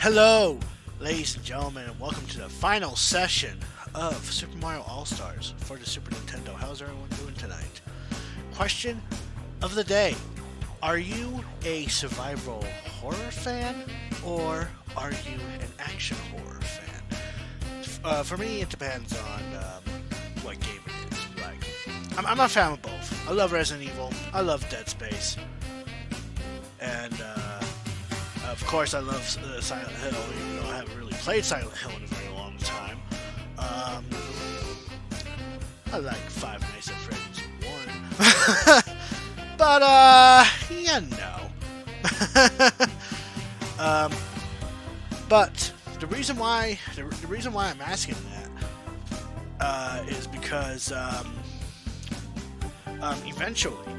Hello, ladies and gentlemen, and welcome to the final session of Super Mario All-Stars for the Super Nintendo. How's everyone doing tonight? Question of the day. Are you a survival horror fan, or are you an action horror fan? For me, it depends on what game it is. I'm a fan of both. I love Resident Evil. I love Dead Space. And, of course, I love Silent Hill, even though I haven't really played Silent Hill in a very long time. I like Five Nights at Freddy's 1. But, yeah, no. But the reason why I'm asking that is because eventually,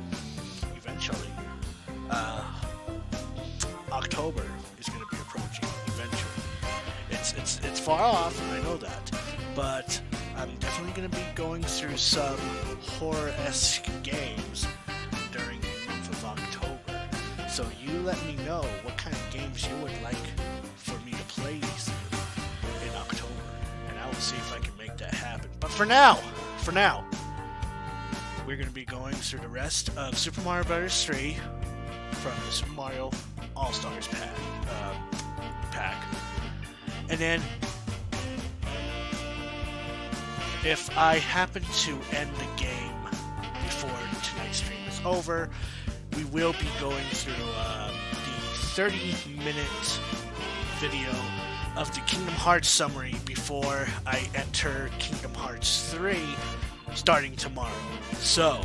October is going to be approaching. Eventually, it's far off, I know that, but I'm definitely going to be going through some horror-esque games during the month of October. So you let me know what kind of games you would like for me to play these in October, and I will see if I can make that happen. But for now, we're going to be going through the rest of Super Mario Bros. 3 from the Super Mario All-Stars pack. And then, if I happen to end the game before tonight's stream is over, we will be going through the 30-minute video of the Kingdom Hearts summary before I enter Kingdom Hearts 3 starting tomorrow. So,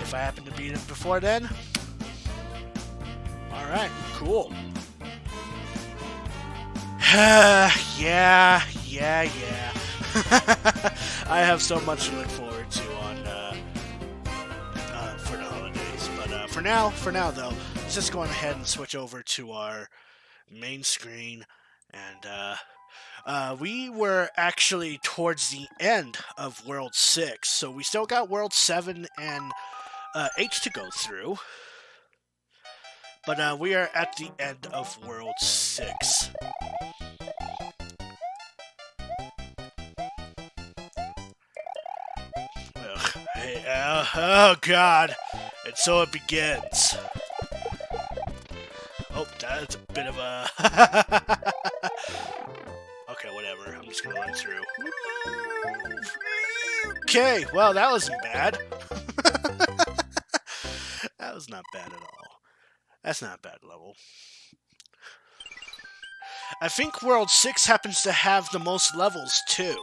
if I happen to beat it before then, alright, cool. yeah. I have so much to look forward to for the holidays. But for now though, let's just go ahead and switch over to our main screen. And we were actually towards the end of World 6, so we still got World 7 and 8 to go through. But we are at the end of World 6. Oh god. And so it begins. Oh, that's a bit of a... Okay, whatever. I'm just gonna run through. Okay, well, that wasn't bad. That was not bad at all. That's not a bad level. I think World 6 happens to have the most levels, too.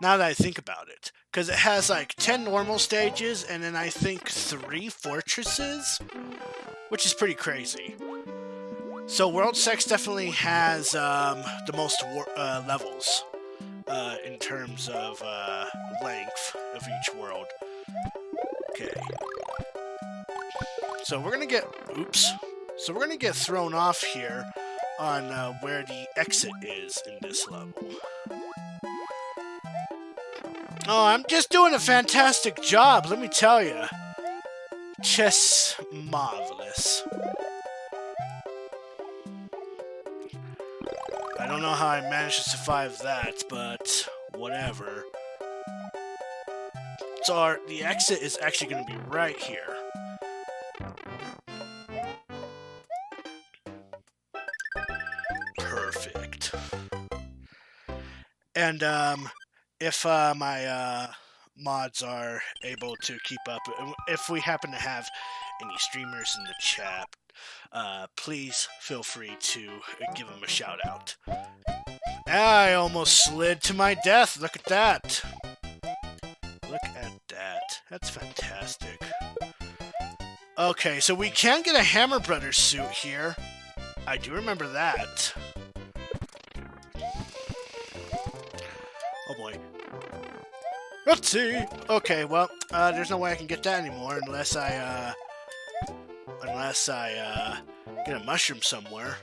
Now that I think about it. Because it has, like, 10 normal stages, and then I think 3 fortresses? Which is pretty crazy. So World 6 definitely has the most levels in terms of length of each world. Okay. So we're gonna get... Oops. So we're gonna get thrown off here on where the exit is in this level. Oh, I'm just doing a fantastic job, let me tell you. Just marvelous. I don't know how I managed to survive that, but whatever. So the exit is actually going to be right here. Perfect. And if my mods are able to keep up, if we happen to have any streamers in the chat, please feel free to give them a shout out. I almost slid to my death. Look at that. Look at that. That's fantastic. Okay, so we can get a Hammer Brothers suit here. I do remember that. Oh boy. Oopsie! Okay, well, there's no way I can get that anymore unless I get a mushroom somewhere.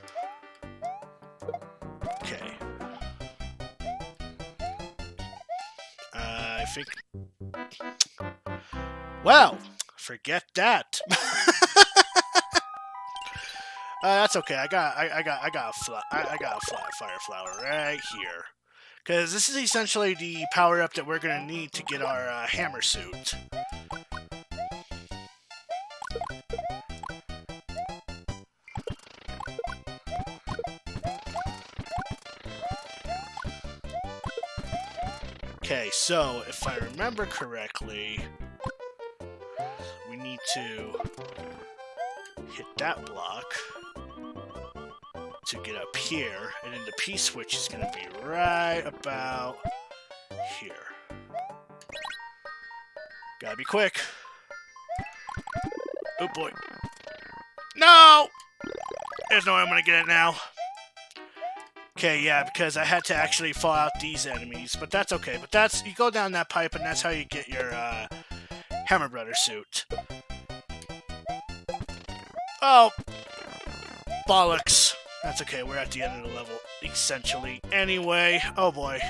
Okay. I think... Well, forget that. That's okay. I got a fire flower right here. Because this is essentially the power up that we're gonna need to get our hammer suit. Okay, so if I remember correctly, we need to hit that block to get up here, and then the P-switch is going to be right about here. Gotta be quick. Oh boy. No! There's no way I'm going to get it now. Okay, yeah, because I had to actually fall out these enemies, but that's okay. But that's, you go down that pipe, and that's how you get your Hammer Brother suit. Oh! Bollocks. That's okay, we're at the end of the level, essentially. Anyway, oh boy.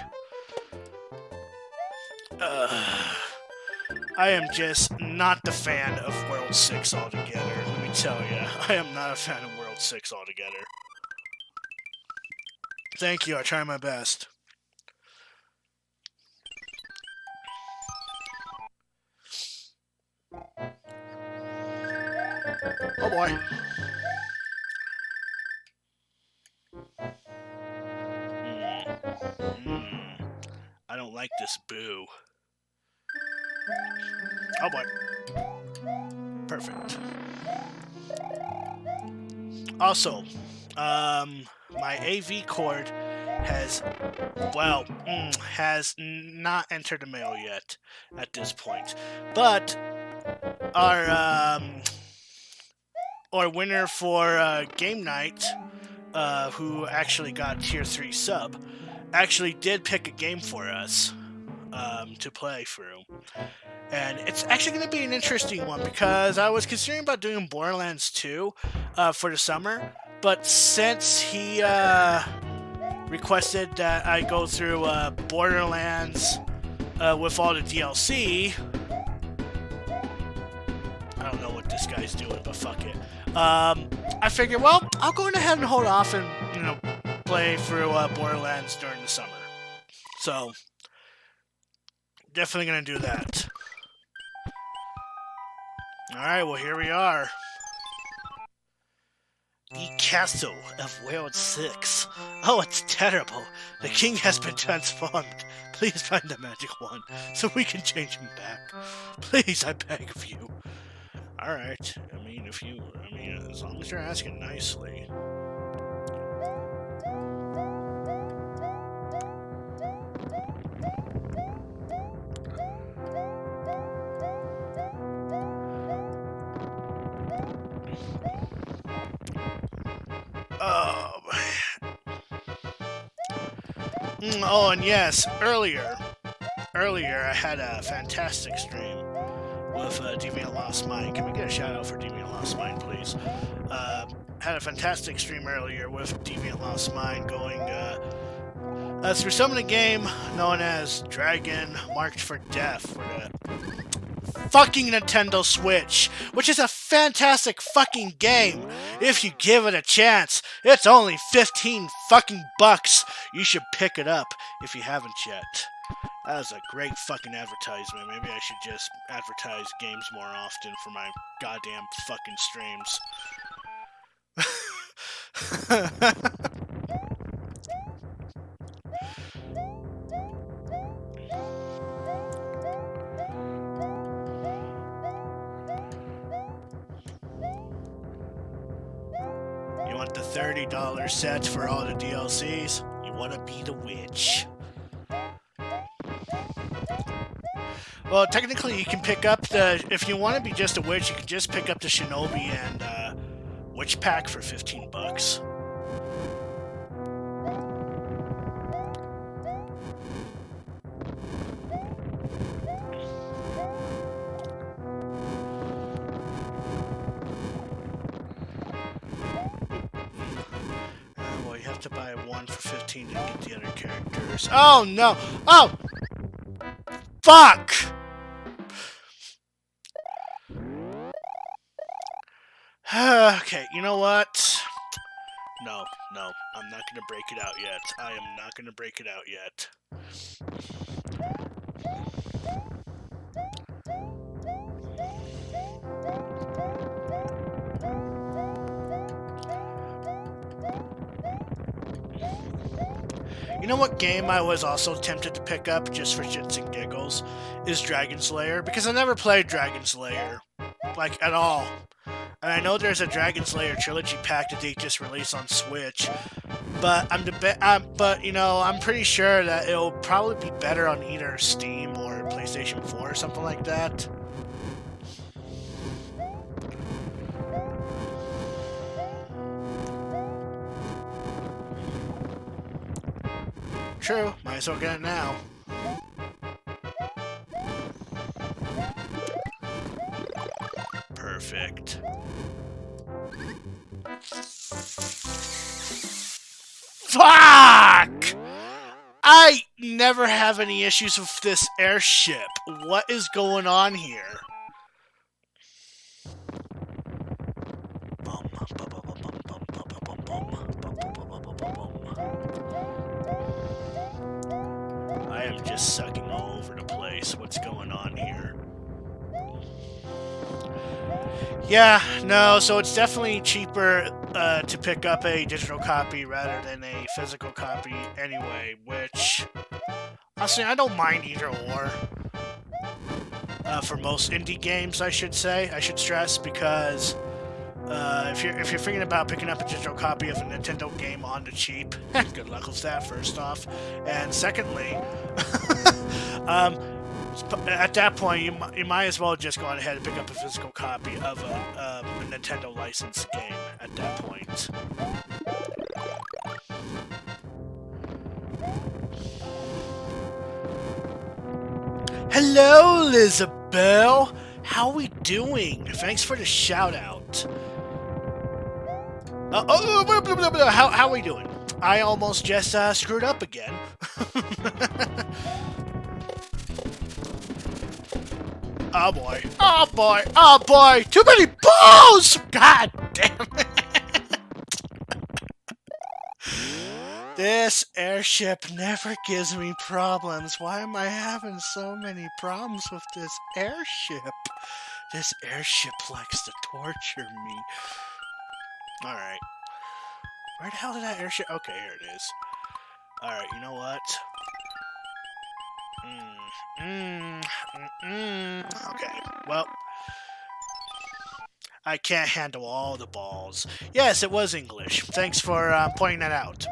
I am just not the fan of World 6 altogether, let me tell you. I am not a fan of World 6 altogether. Thank you, I try my best. Oh boy. I don't like this boo. Oh boy. Perfect. Also, my AV cord has, well, has not entered the mail yet at this point. But our winner for game night, who actually got tier 3 sub, actually did pick a game for us to play through. And it's actually going to be an interesting one because I was considering about doing Borderlands 2 for the summer, but since he requested that I go through Borderlands with all the DLC, I don't know what this guy's doing, but fuck it. I figured, well, I'll go ahead and hold off and, you know, play through Borderlands during the summer. So, definitely going to do that. Alright, well, here we are. The Castle of World 6. Oh, it's terrible. The king has been transformed. Please find the magic wand so we can change him back. Please, I beg of you. Alright, I mean, as long as you're asking nicely. Oh, and yes, earlier I had a fantastic stream with Deviant Lost Mind. Can we get a shout out for Deviant Lost Mind, please? Had a fantastic stream earlier with Deviant Lost Mind going through some of the game known as Dragon March for Death for the fucking Nintendo Switch, which is a fantastic fucking game. If you give it a chance, it's only 15 fucking bucks. You should pick it up if you haven't yet. That was a great fucking advertisement. Maybe I should just advertise games more often for my goddamn fucking streams. You want the $30 sets for all the DLCs? You want to be the witch. Well, technically, you can pick up the... If you want to be just a witch, you can just pick up the Shinobi and Witch Pack for 15 bucks. Well, you have to buy one for 15 to get the other characters. Oh, no! Oh! Fuck! Okay, you know what? no, no. I'm not gonna break it out yet. I am not gonna break it out yet. You know what game I was also tempted to pick up just for shits and giggles is Dragon Slayer, because I never played Dragon Slayer, like, at all. And I know there's a Dragon Slayer trilogy pack that they just released on Switch, but but you know, I'm pretty sure that it'll probably be better on either Steam or PlayStation 4 or something like that. True, might as well get it now. Perfect. Fuck! I never have any issues with this airship. What is going on here? I am just sucking all over the place. What's going on here? Yeah, no, so it's definitely cheaper to pick up a digital copy rather than a physical copy anyway, which, honestly, I don't mind either or. For most indie games, I should stress, because if you're thinking about picking up a digital copy of a Nintendo game on the cheap, good luck with that, first off. And secondly, at that point, you might as well just go on ahead and pick up a physical copy of a Nintendo licensed game at that point. Hello, Lizabelle! How we doing? Thanks for the shout-out. How we doing? I almost just screwed up again. Oh boy. Oh boy. Oh boy. Too many balls! God damn it. This airship never gives me problems. Why am I having so many problems with this airship? This airship likes to torture me. Alright. Where the hell did that airship... Okay, here it is. Alright, you know what? Okay, well, I can't handle all the balls. Yes, it was English. Thanks for pointing that out.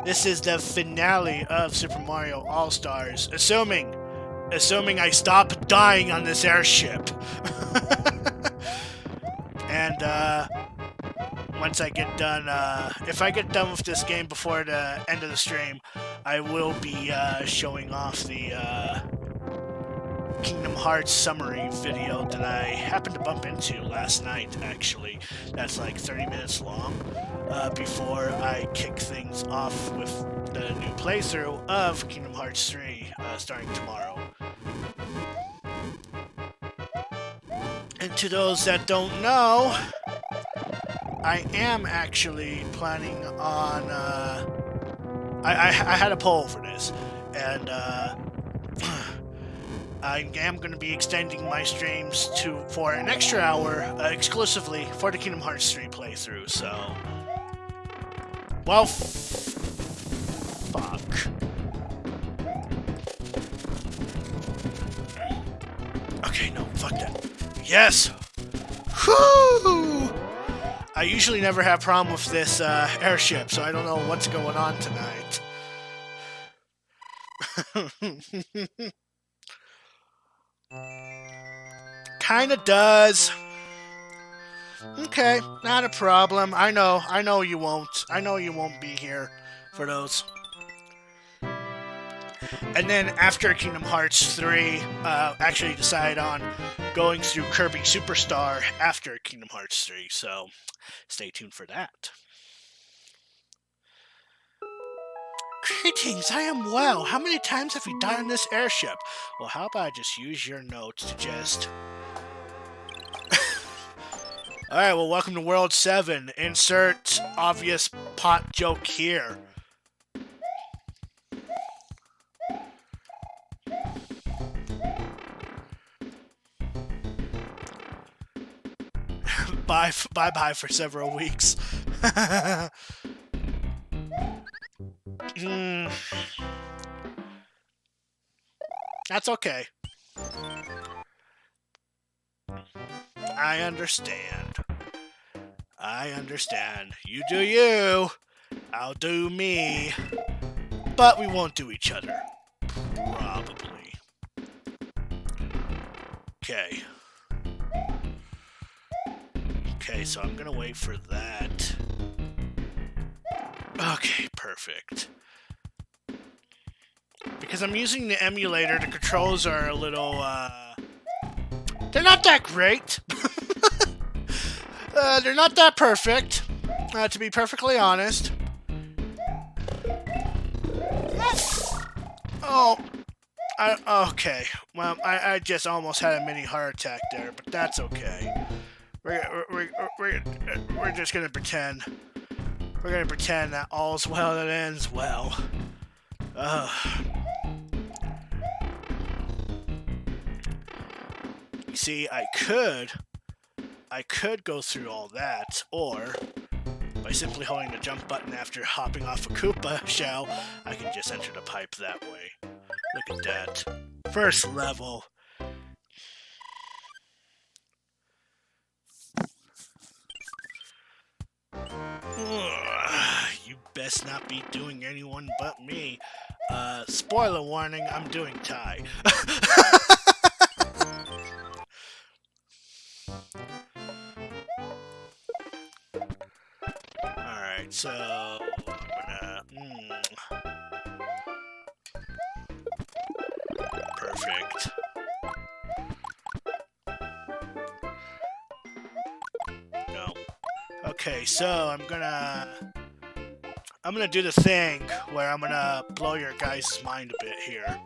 This is the finale of Super Mario All-Stars, assuming I stop dying on this airship. And, once I get done, if I get done with this game before the end of the stream, I will be showing off the Kingdom Hearts summary video that I happened to bump into last night, actually. That's like 30 minutes long, before I kick things off with the new playthrough of Kingdom Hearts 3, starting tomorrow. And to those that don't know, I am actually planning on, I had a poll for this, and, I am going to be extending my streams for an extra hour, exclusively for the Kingdom Hearts 3 playthrough, so, well, fuck. Okay, no, fuck that. Yes! Whoo! I usually never have problem with this airship, so I don't know what's going on tonight. Kinda does. Okay, not a problem. I know you won't. I know you won't be here for those. And then after Kingdom Hearts 3, actually decide on going through Kirby Superstar after Kingdom Hearts 3, so stay tuned for that. Greetings, I am well. How many times have you died on this airship? Well, how about I just use your notes to just Alright, well, welcome to World 7. Insert obvious pot joke here. Bye-bye for several weeks. That's okay. I understand. I understand. You do you. I'll do me. But we won't do each other. Probably. Okay. Okay, so I'm gonna wait for that. Okay, perfect. Because I'm using the emulator, the controls are a little, they're not that great. They're not that perfect, to be perfectly honest. Oh, okay. Well, I just almost had a mini heart attack there, but that's okay. We're just gonna pretend. We're gonna pretend that all's well that ends well. You see, I could go through all that, or by simply holding the jump button after hopping off a Koopa shell, I can just enter the pipe that way. Look at that. First level. You best not be doing anyone but me. Spoiler warning, I'm doing Tai. Alright, so I'm gonna... Perfect. No. Okay, so I'm gonna do the thing where I'm gonna blow your guys' mind a bit here.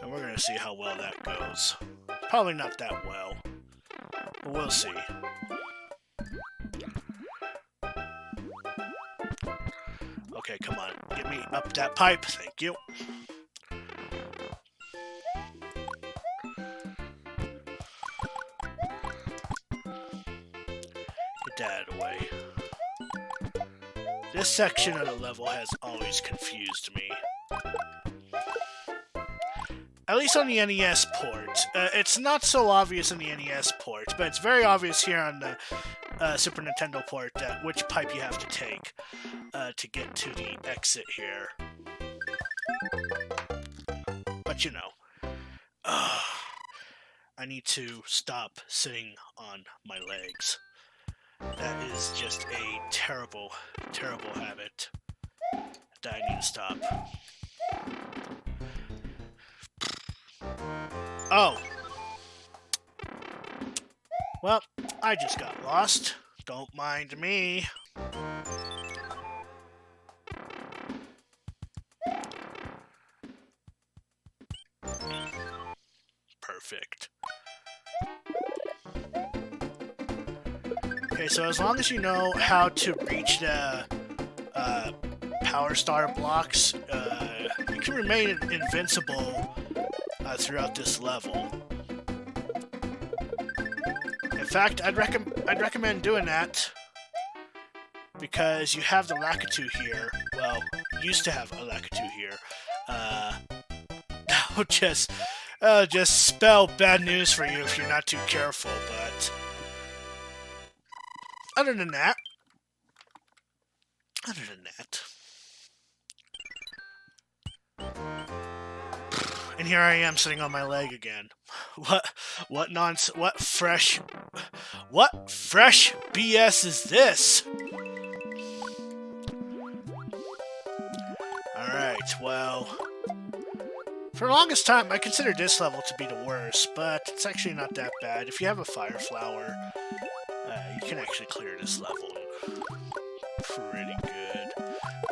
And we're gonna see how well that goes. Probably not that well, but we'll see. Okay, come on. Get me up that pipe. Thank you. Get that out of the way. This section of the level has always confused me. At least on the NES port. It's not so obvious on the NES port, but it's very obvious here on the Super Nintendo port that which pipe you have to take to get to the exit here. But you know, I need to stop sitting on my legs. That is just a terrible, terrible habit that I need to stop. Oh. Well, I just got lost. Don't mind me. Perfect. Okay, so as long as you know how to reach the Power Star blocks, you can remain invincible throughout this level. In fact, I'd recommend doing that because you have the Lakitu here. Well, you used to have a Lakitu here. That'll just spell bad news for you if you're not too careful. But other than that. And here I am sitting on my leg again. What nonsense? What fresh BS is this? Alright, well, for the longest time I considered this level to be the worst, but it's actually not that bad. If you have a fire flower, you can actually clear this level pretty good,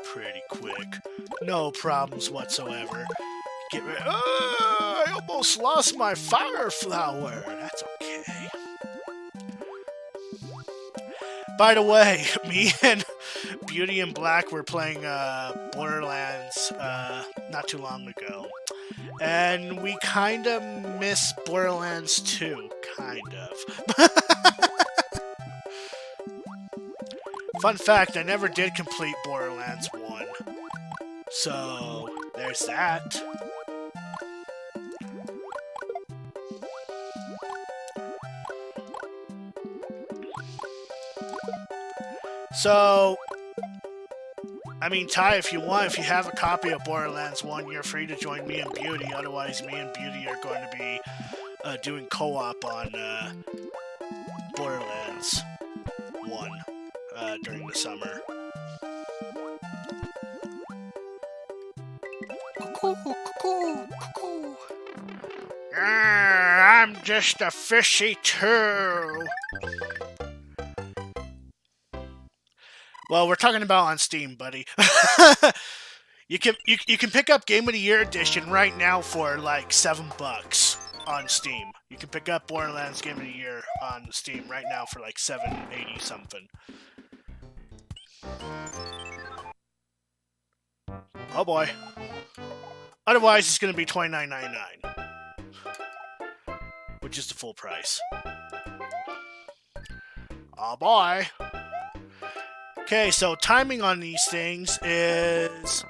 pretty quick. No problems whatsoever. Get rid. I almost lost my fire flower. That's okay. By the way, me and Beauty and Black were playing Borderlands not too long ago. And we kind of miss Borderlands 2. Kind of. Fun fact, I never did complete Borderlands 1. So, there's that. So, I mean, Ty, if you want, if you have a copy of Borderlands 1, you're free to join me and Beauty. Otherwise, me and Beauty are going to be doing co-op on Borderlands 1 during the summer. I'm just a fishy too. Well, we're talking about on Steam, buddy. you can pick up Game of the Year Edition right now for like $7 on Steam. You can pick up Borderlands Game of the Year on Steam right now for like $7.80 something. Oh boy. Otherwise, it's going to be $29.99, which is the full price. Oh boy. Okay, so timing on these things is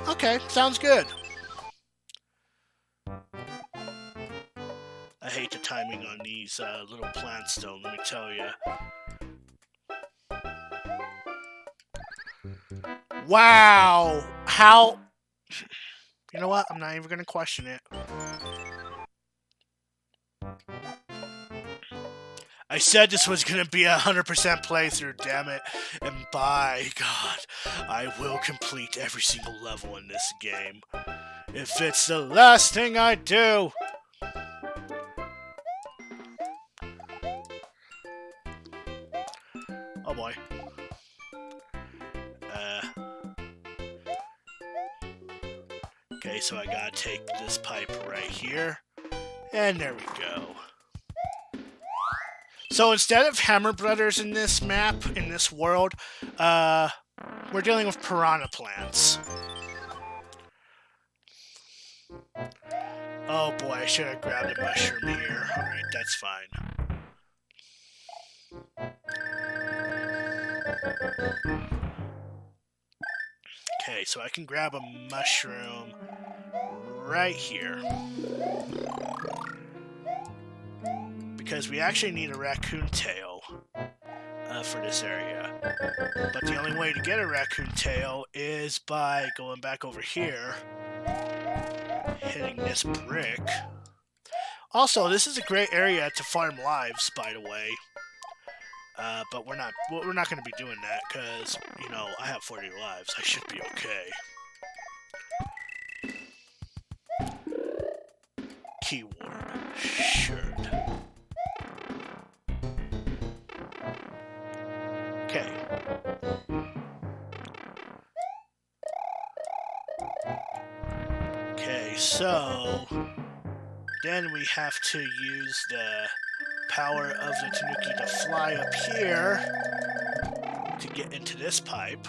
okay, sounds good. I hate the timing on these little plants though, let me tell you. Wow! How... You know what? I'm not even going to question it. I said this was going to be a 100% playthrough, damn it. And by God, I will complete every single level in this game. If it's the last thing I do. Oh boy. Okay, so I gotta take this pipe right here. And there we go. So instead of Hammer Brothers in this map, in this world, we're dealing with piranha plants. Oh boy, I should have grabbed a mushroom here. Alright, that's fine. Okay, so I can grab a mushroom right here. Because we actually need a raccoon tail for this area. But the only way to get a raccoon tail is by going back over here, hitting this brick. Also, this is a great area to farm lives, by the way. But we're not going to be doing that because, you know, I have 40 lives. I should be okay. Keyword should. Okay. Okay, so then we have to use the power of the Tanuki to fly up here to get into this pipe,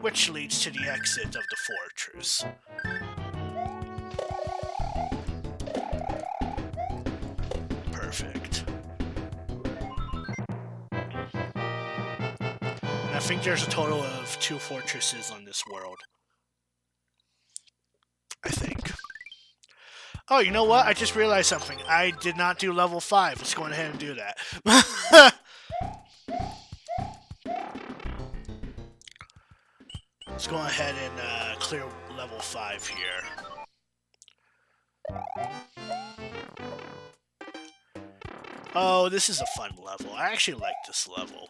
which leads to the exit of the fortress. Perfect. And I think there's a total of 2 fortresses on this world. I think. Oh, you know what? I just realized something. I did not do level 5. Let's go ahead and do that. Let's go ahead and clear level 5 here. Oh, this is a fun level. I actually like this level.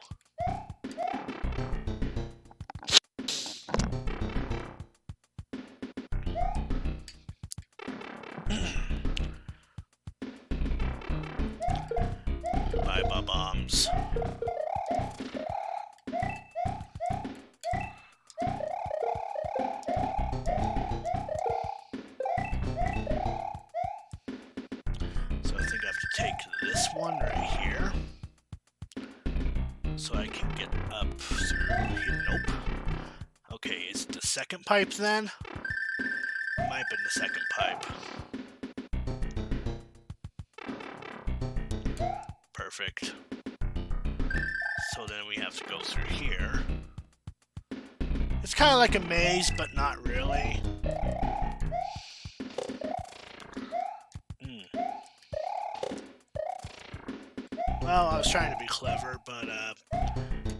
Bye-bye bombs. second pipe then? Might have been the second pipe. Perfect. So then we have to go through here. It's kind of like a maze, but not really. Well, I was trying to be clever, but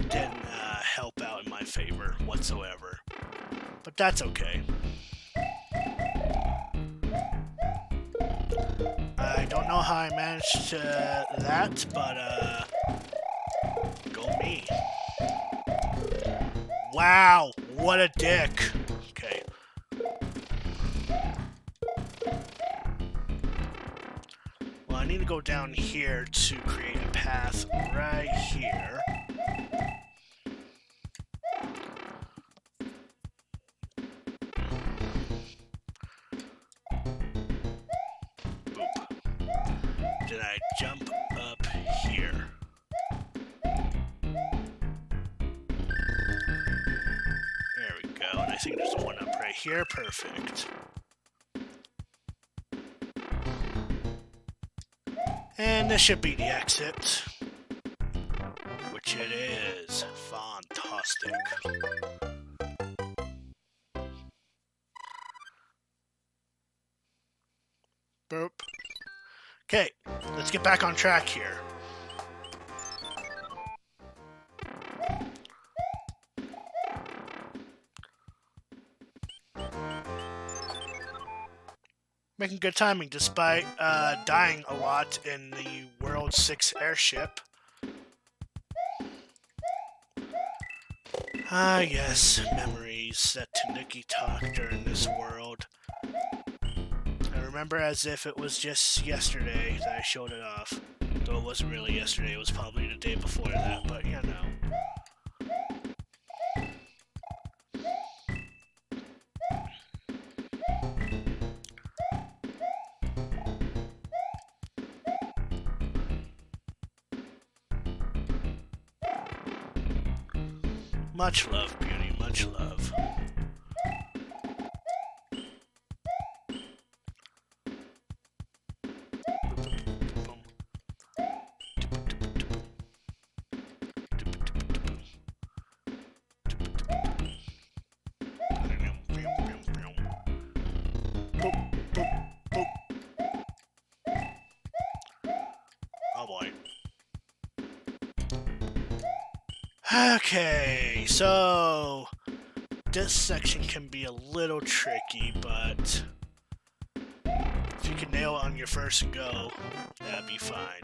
didn't help out in my favor whatsoever. But that's okay. I don't know how I managed that, but go me. Wow, what a dick. Okay. Well, I need to go down here to create a path right here. Boop. Did I jump up here? There we go, and I think there's one up right here. Perfect. And this should be the exit. Which it is. Fantastic. Boop. Okay, let's get back on track here. Making good timing despite dying a lot in the World 6 airship. Ah, yes, memories that Tanuki talked during this world. I remember as if it was just yesterday that I showed it off. Though it wasn't really yesterday, it was probably the day before that, but you know. Much love, Beauty, much love. Oh boy. Okay, so this section can be a little tricky, but if you can nail it on your first go, that'd be fine.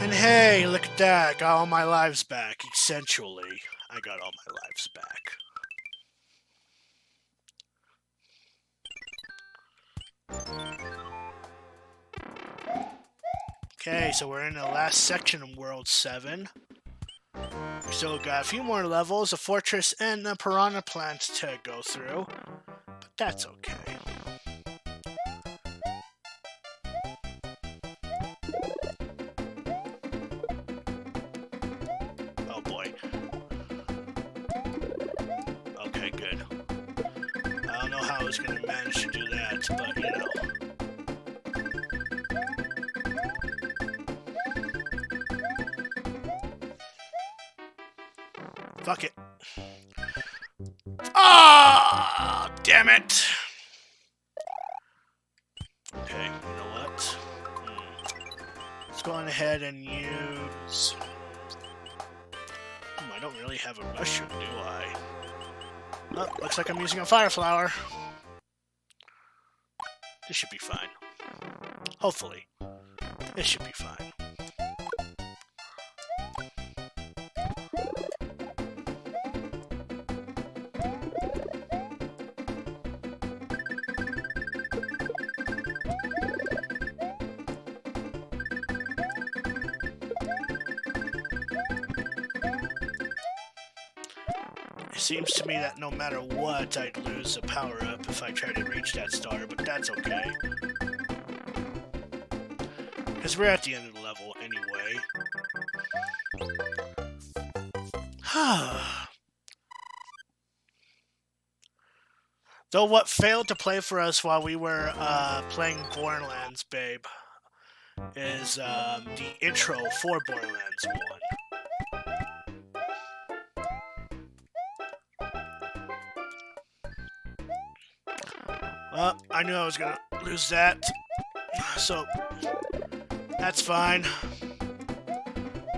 And hey, look at that, got all my lives back, essentially. I got all my lives back. Okay, so we're in the last section of World 7. We still got a few more levels, a fortress, and a piranha plant to go through. But that's okay. Oh boy. Okay, good. I don't know how I was going to manage to do that, but you know. Fuck it. Ah, damn it. Okay, you know what? Let's go on ahead and use... I don't really have a mushroom, do I? Oh, looks like I'm using a fire flower. This should be fine. Hopefully. This should be fine. It seems to me that no matter what, I'd lose a power-up if I try to reach that star, but that's okay. Because we're at the end of the level anyway. Though what failed to play for us while we were playing Borderlands, babe, is the intro for Borderlands 1. Well, I knew I was gonna lose that, so that's fine.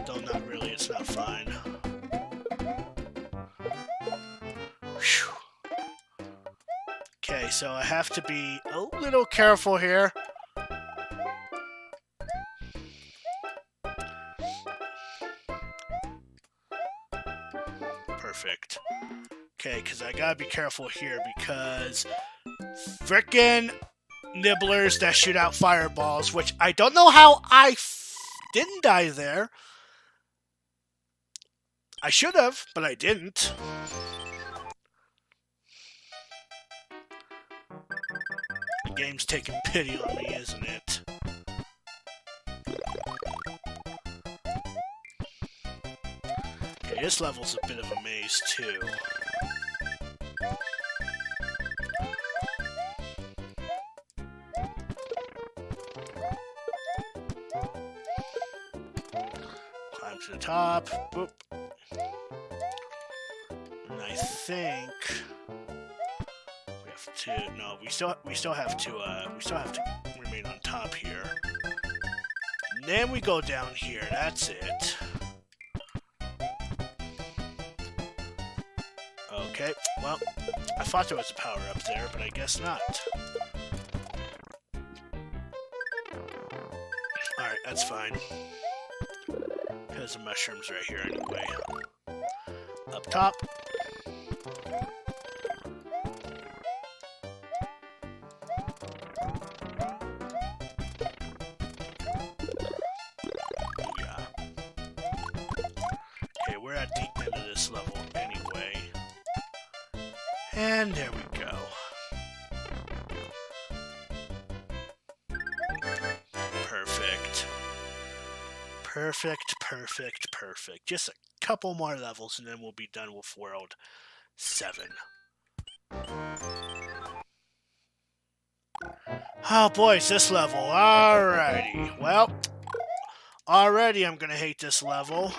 Though not really, it's not fine. Whew. Okay, so I have to be a little careful here. Perfect. Okay, because I gotta be careful here because frickin' nibblers that shoot out fireballs, which I don't know how I didn't die there. I should have, but I didn't. The game's taking pity on me, isn't it? Okay, this level's a bit of a maze, too. Climb to the top. Boop. And I think we have to. No, we still have to remain on top here. And then we go down here. That's it. Okay. Well, I thought there was a power up there, but I guess not. All right, that's fine. There's the mushrooms right here anyway. Up top. Yeah. Okay, we're at the end of this level anyway. And there we go. Perfect. Perfect, perfect, perfect. Just a couple more levels and then we'll be done with World 7. Oh boy, it's this level. Alrighty. Well, already I'm gonna hate this level.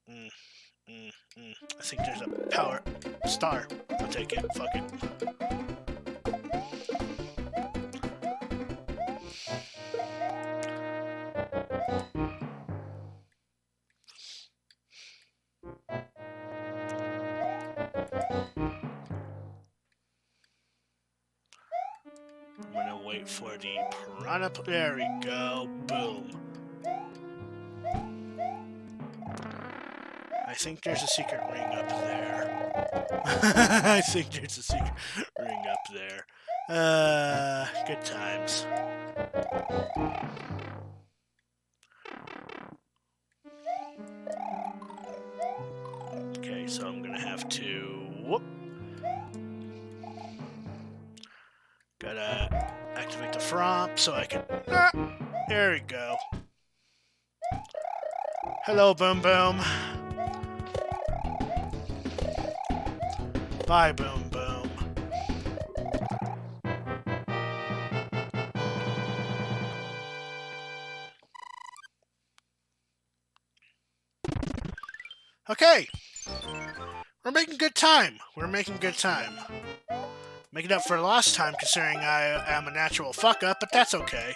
I think there's a power star. I'll take it. Fuck it. I'm gonna wait for the piranha. There we go. Boom. I think there's a secret ring up there. I think there's a secret ring up there. Good times. Okay, so I'm gonna have to... Whoop. Gotta activate the front so I can... there we go. Hello, Boom Boom. Bye, Boom Boom. Okay. We're making good time. We're making good time. Making up for lost time considering I am a natural fuck-up, but that's okay.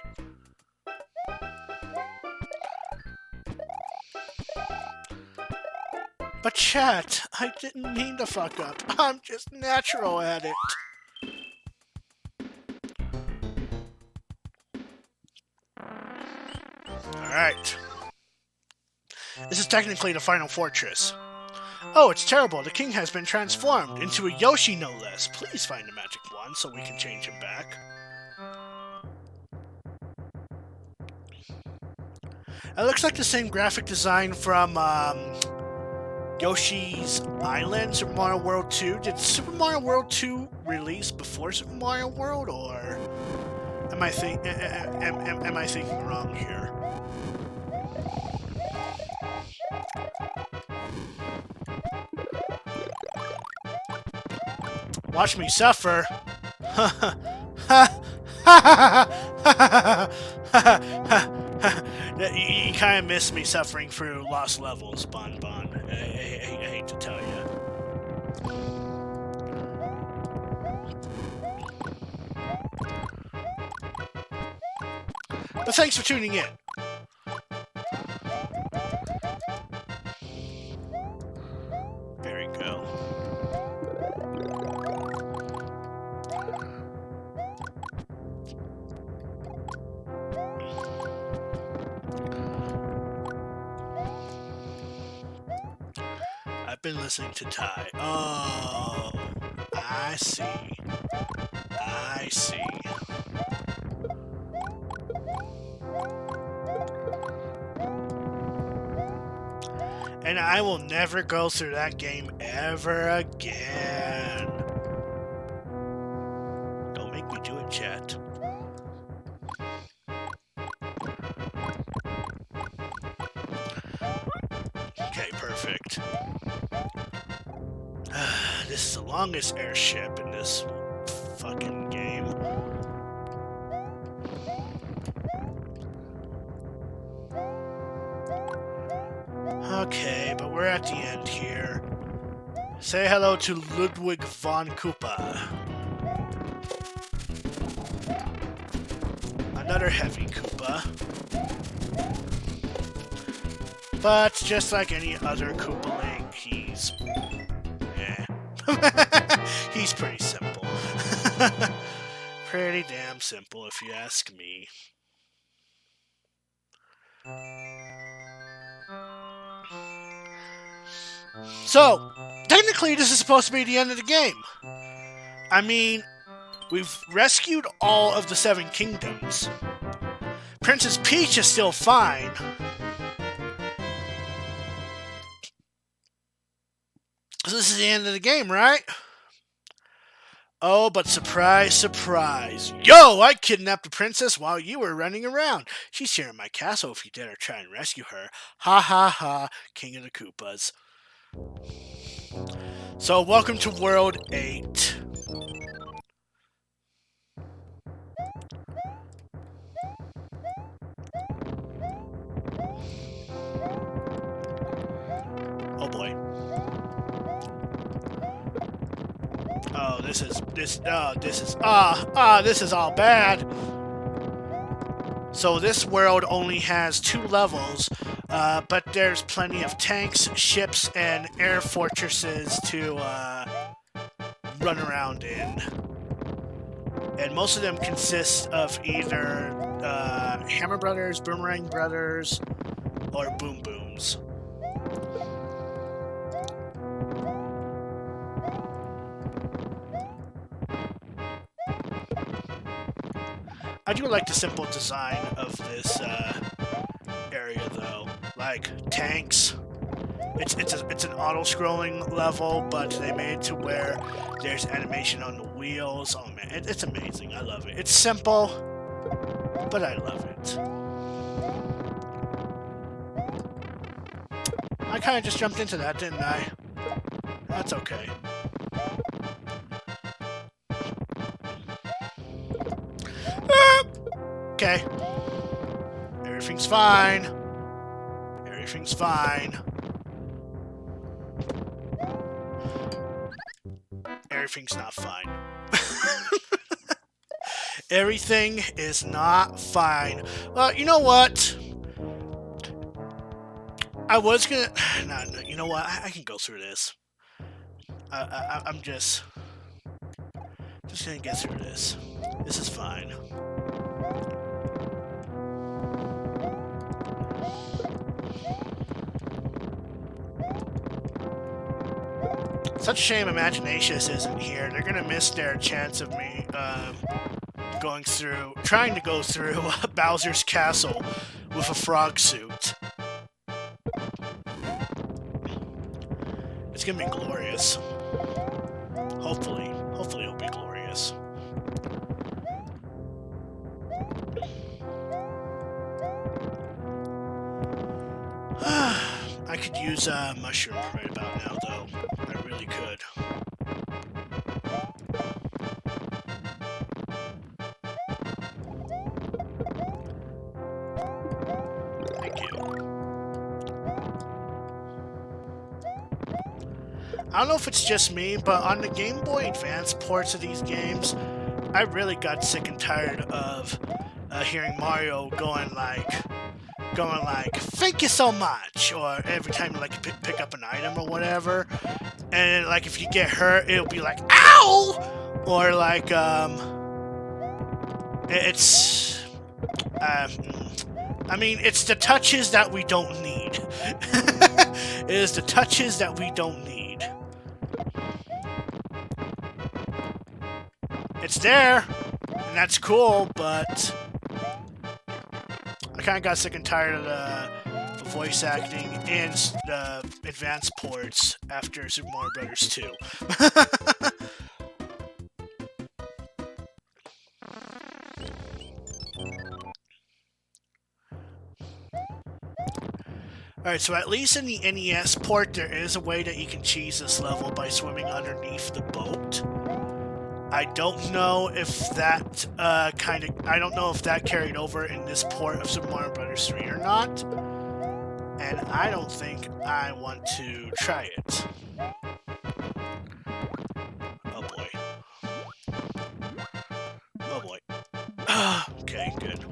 But chat, I didn't mean to fuck up. I'm just natural at it. Alright. This is technically the final fortress. Oh, it's terrible. The king has been transformed into a Yoshi, no less. Please find the magic wand so we can change him back. It looks like the same graphic design from Yoshi's Island, Super Mario World 2. Did Super Mario World 2 release before Super Mario World, or am I thinking wrong here? Watch me suffer. You kind of miss me suffering through lost levels, Bon Bon. I hate to tell you. But thanks for tuning in. There you go. I've been listening to Ty. Oh, I see. I see. And I will never go through that game ever again. Don't make me do it, chat. Okay, perfect. This is the longest airship in this fucking game. Okay, but we're at the end here. Say hello to Ludwig von Koopa. Another heavy Koopa. But just like any other Koopaling, he's... he's pretty simple. Pretty damn simple, if you ask me. So, technically this is supposed to be the end of the game. I mean, we've rescued all of the 7 kingdoms. Princess Peach is still fine. So this is the end of the game, right? Oh, but surprise, surprise. Yo, I kidnapped the princess while you were running around. She's here in my castle if you dare try and rescue her. Ha ha ha, King of the Koopas. So, welcome to World 8. Oh boy. Oh, this is all bad. So this world only has 2 levels, but there's plenty of tanks, ships, and air fortresses to run around in. And most of them consist of either Hammer Brothers, Boomerang Brothers, or Boom Booms. I do like the simple design of this area, though. Like tanks, it's an auto-scrolling level, but they made it to where there's animation on the wheels. Oh man, it's amazing. I love it. It's simple, but I love it. I kind of just jumped into that, didn't I? That's okay. Okay. Everything's fine. Everything's fine. Everything's not fine. Everything is not fine. Well, you know what? I was gonna... No, you know what? I can go through this. I'm just gonna get through this. This is fine. Such a shame Imaginatius isn't here. They're gonna miss their chance of me trying to go through Bowser's castle with a frog suit. It's gonna be glorious. Hopefully it'll be glorious. I could use a mushroom right about now, though. I really could. I don't know if it's just me, but on the Game Boy Advance ports of these games, I really got sick and tired of hearing Mario going like, thank you so much, or every time you like pick up an item or whatever, and like if you get hurt, it'll be like, ow, or like it's I mean, it's the touches that we don't need. It is the touches that we don't need. It's there, and that's cool, but I kind of got sick and tired of the voice acting and the advanced ports after Super Mario Bros. 2. Alright, so at least in the NES port, there is a way that you can cheese this level by swimming underneath the boat. I don't know if that I don't know if that carried over in this port of Super Mario Bros. 3 or not. And I don't think I want to try it. Oh boy. Oh boy. Okay, good.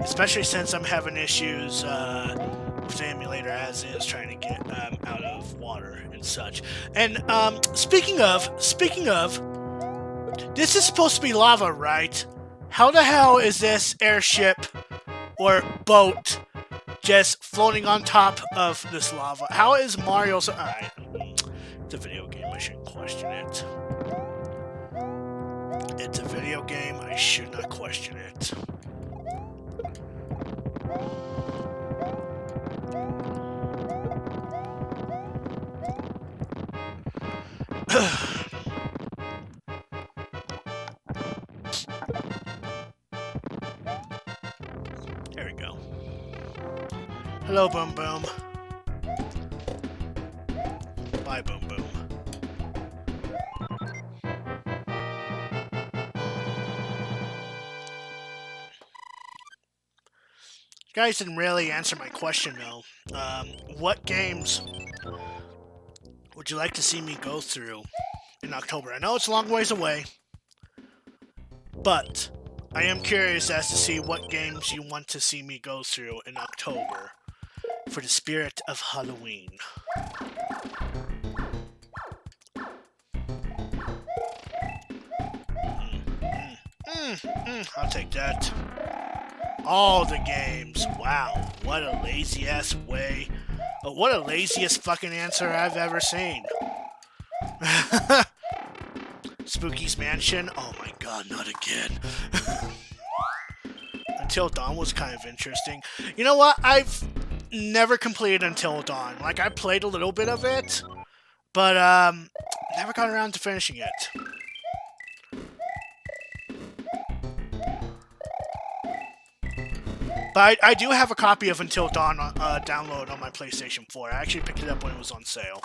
Especially since I'm having issues with the emulator as is, trying to get out of water and such. And speaking of, this is supposed to be lava, right? How the hell is this airship or boat just floating on top of this lava? How is Mario so... Alright, it's a video game, I shouldn't question it. It's a video game, I should not question it. There we go. Hello, Boom Boom. Bye, Boom Boom. You guys didn't really answer my question, though. What games would you like to see me go through in October? I know it's a long ways away, but I am curious as to see what games you want to see me go through in October for the spirit of Halloween. I'll take that. All the games. Wow, what a lazy-ass way. What a laziest fucking answer I've ever seen. Spooky's Mansion? Oh my god, not again. Until Dawn was kind of interesting. You know what? I've never completed Until Dawn. Like, I played a little bit of it, but never got around to finishing it. But I do have a copy of Until Dawn download on my PlayStation 4. I actually picked it up when it was on sale.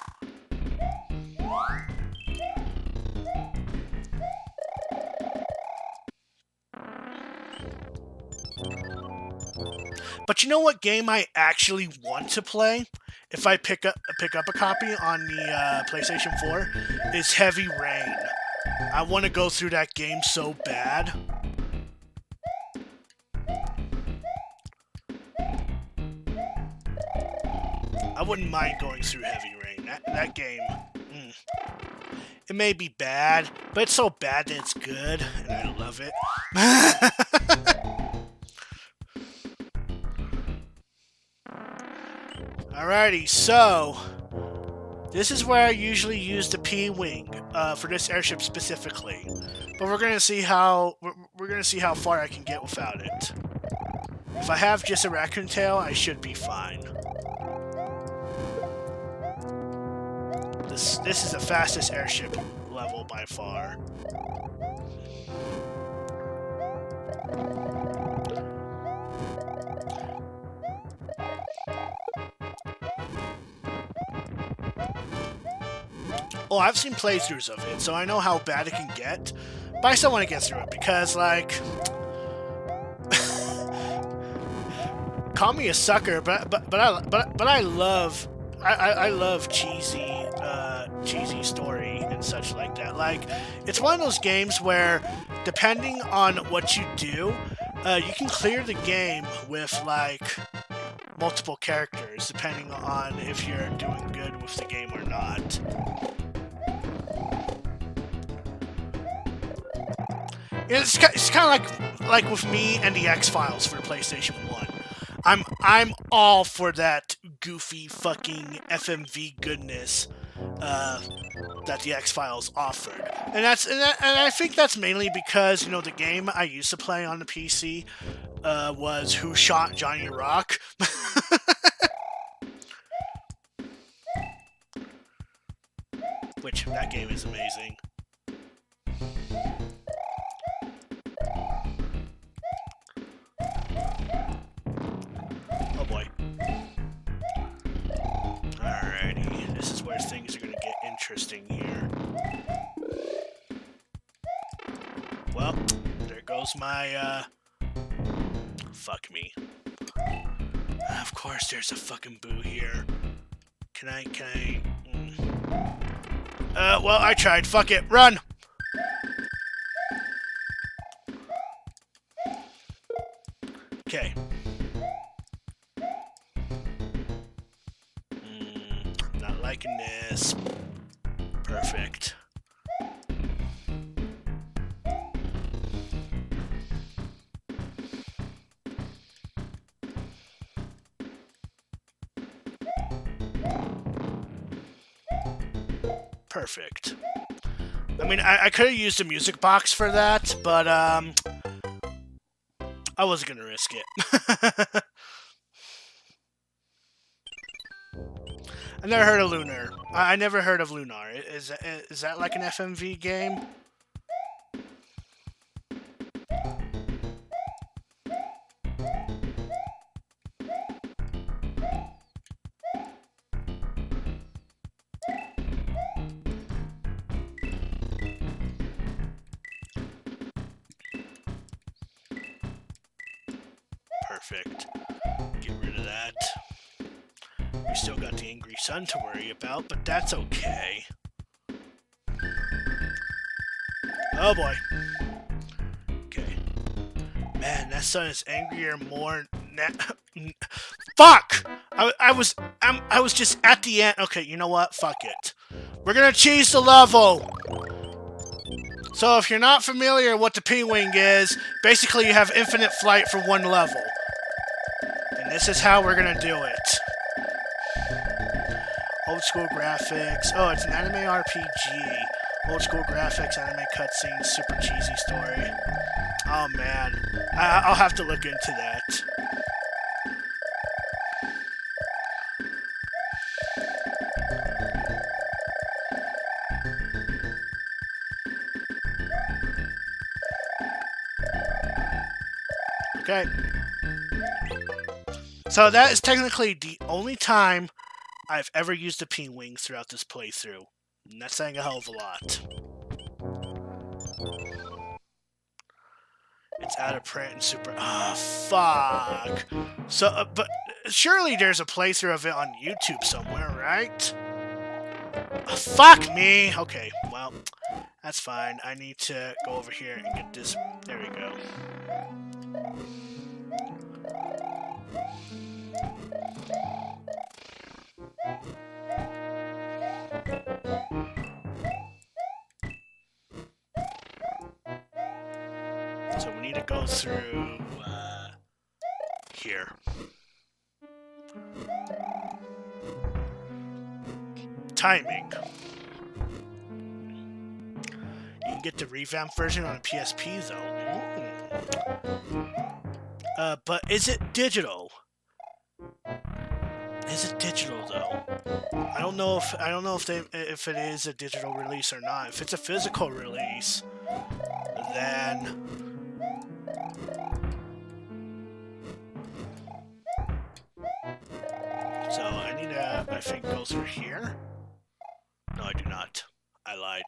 But you know what game I actually want to play? If I pick up a copy on the PlayStation 4, is Heavy Rain. I want to go through that game so bad. I wouldn't mind going through Heavy Rain. That game, it may be bad, but it's so bad that it's good, and I love it. Alrighty, so this is where I usually use the P-wing for this airship specifically, but we're gonna see how far I can get without it. If I have just a raccoon tail, I should be fine. This is the fastest airship level by far. Oh, I've seen playthroughs of it, so I know how bad it can get. But I still want to get through it because, like, call me a sucker, but I love I love cheesy story and such like that. Like, it's one of those games where, depending on what you do, you can clear the game with like multiple characters, depending on if you're doing good with the game or not. It's kind of like with me and the X-Files for the PlayStation 1. I'm all for that goofy fucking FMV goodness that the X-Files offered, and I think that's mainly because, you know, the game I used to play on the PC was Who Shot Johnny Rock. Which, that game is amazing. Oh boy. Alrighty, this is where things are gonna get interesting here. Well, there goes my, fuck me. Of course there's a fucking boo here. Can I... well, I tried. Fuck it. Run! Okay. Not liking this. Perfect. Perfect. I mean, I could have used a music box for that, but, I wasn't gonna risk it. I never heard of Lunar. I never heard of Lunar. Is that like an FMV game? Perfect. Get rid of that. We still got the Angry Sun to worry about, but that's okay. Oh boy. Okay. Man, that sun is angrier more Fuck! I was just at the end. Okay, you know what? Fuck it. We're gonna cheese the level! So if you're not familiar with what the P-Wing is, basically you have infinite flight for one level. And this is how we're gonna do it. Old school graphics. Oh, it's an anime RPG. Old school graphics, anime cutscenes, super cheesy story. Oh man. I'll have to look into that. Okay. So that is technically the only time I've ever used the P-Wings throughout this playthrough. And that's saying a hell of a lot. It's out of print and super... Ah, fuck. So, but surely there's a playthrough of it on YouTube somewhere, right? Fuck me! Okay, well, that's fine. I need to go over here and get this... There we go. So we need to go through, here. Timing. You can get the revamped version on a PSP, though. But is it digital? Is it digital, though? I don't know if it is a digital release or not. If it's a physical release, then... So I need to, I think, go through here. No, I do not. I lied.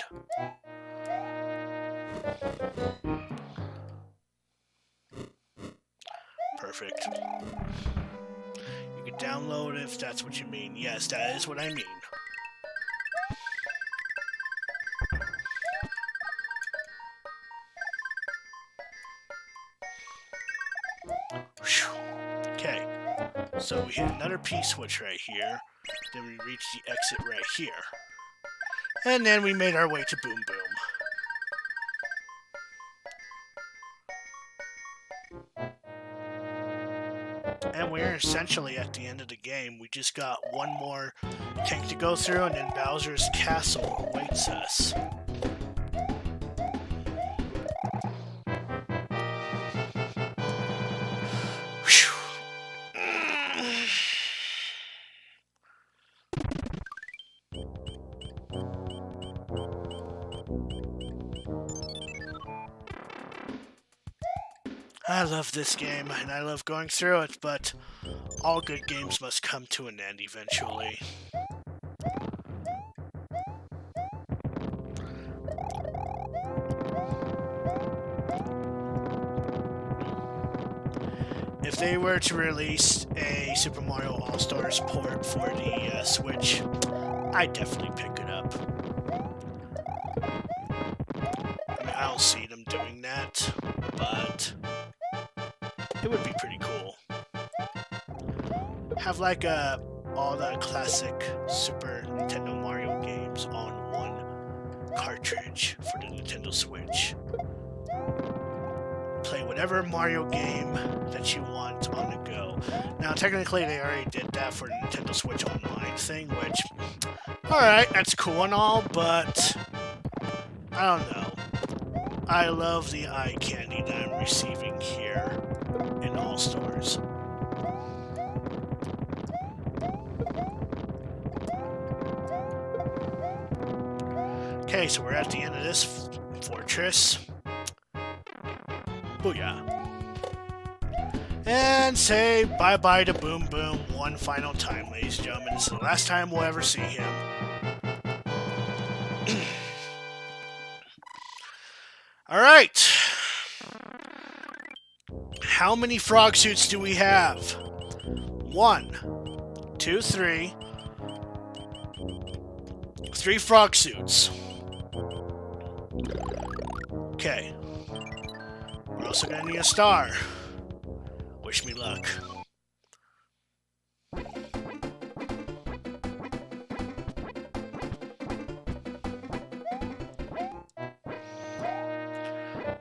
Perfect. You You can download it if that's what you mean. Yes, that is what I mean. Okay, so we hit another P-switch right here. Then we reach the exit right here. And then we made our way to Boom Boom. And we're essentially at the end of the game. We just got one more tank to go through, and then Bowser's Castle awaits us. I love this game, and I love going through it, but all good games must come to an end eventually. If they were to release a Super Mario All-Stars port for the Switch, I'd definitely pick it up. I mean, I don't see them doing that, but it would be pretty cool. Have like all the classic Super Nintendo Mario games on one cartridge for the Nintendo Switch. Play whatever Mario game that you want on the go. Now, technically, they already did that for the Nintendo Switch Online thing, which, alright, that's cool and all, but I don't know. I love the eye candy that I'm receiving here in All-Stars. Okay, so we're at the end of this fortress. Booyah. And say bye-bye to Boom Boom one final time, ladies and gentlemen. This is the last time we'll ever see him. Alright. How many frog suits do we have? 1, 2, 3. 3 frog suits. Okay. We're also gonna need a star. Wish me luck. I'm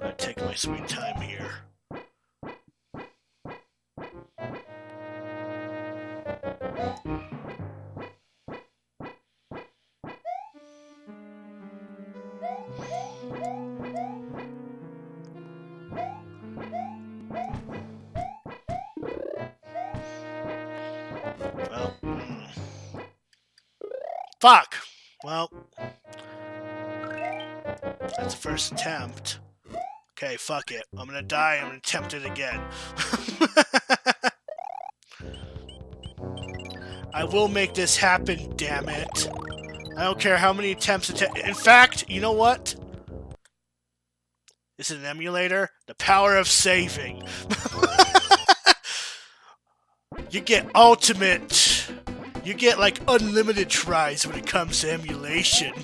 gonna take my sweet time here. Well, fuck! Well, that's the first attempt. Okay, fuck it. I'm gonna die, I'm gonna attempt it again. I will make this happen, damn it. I don't care how many attempts in fact, you know what? This is an emulator. The power of saving. You get ultimate. You get like unlimited tries when it comes to emulation.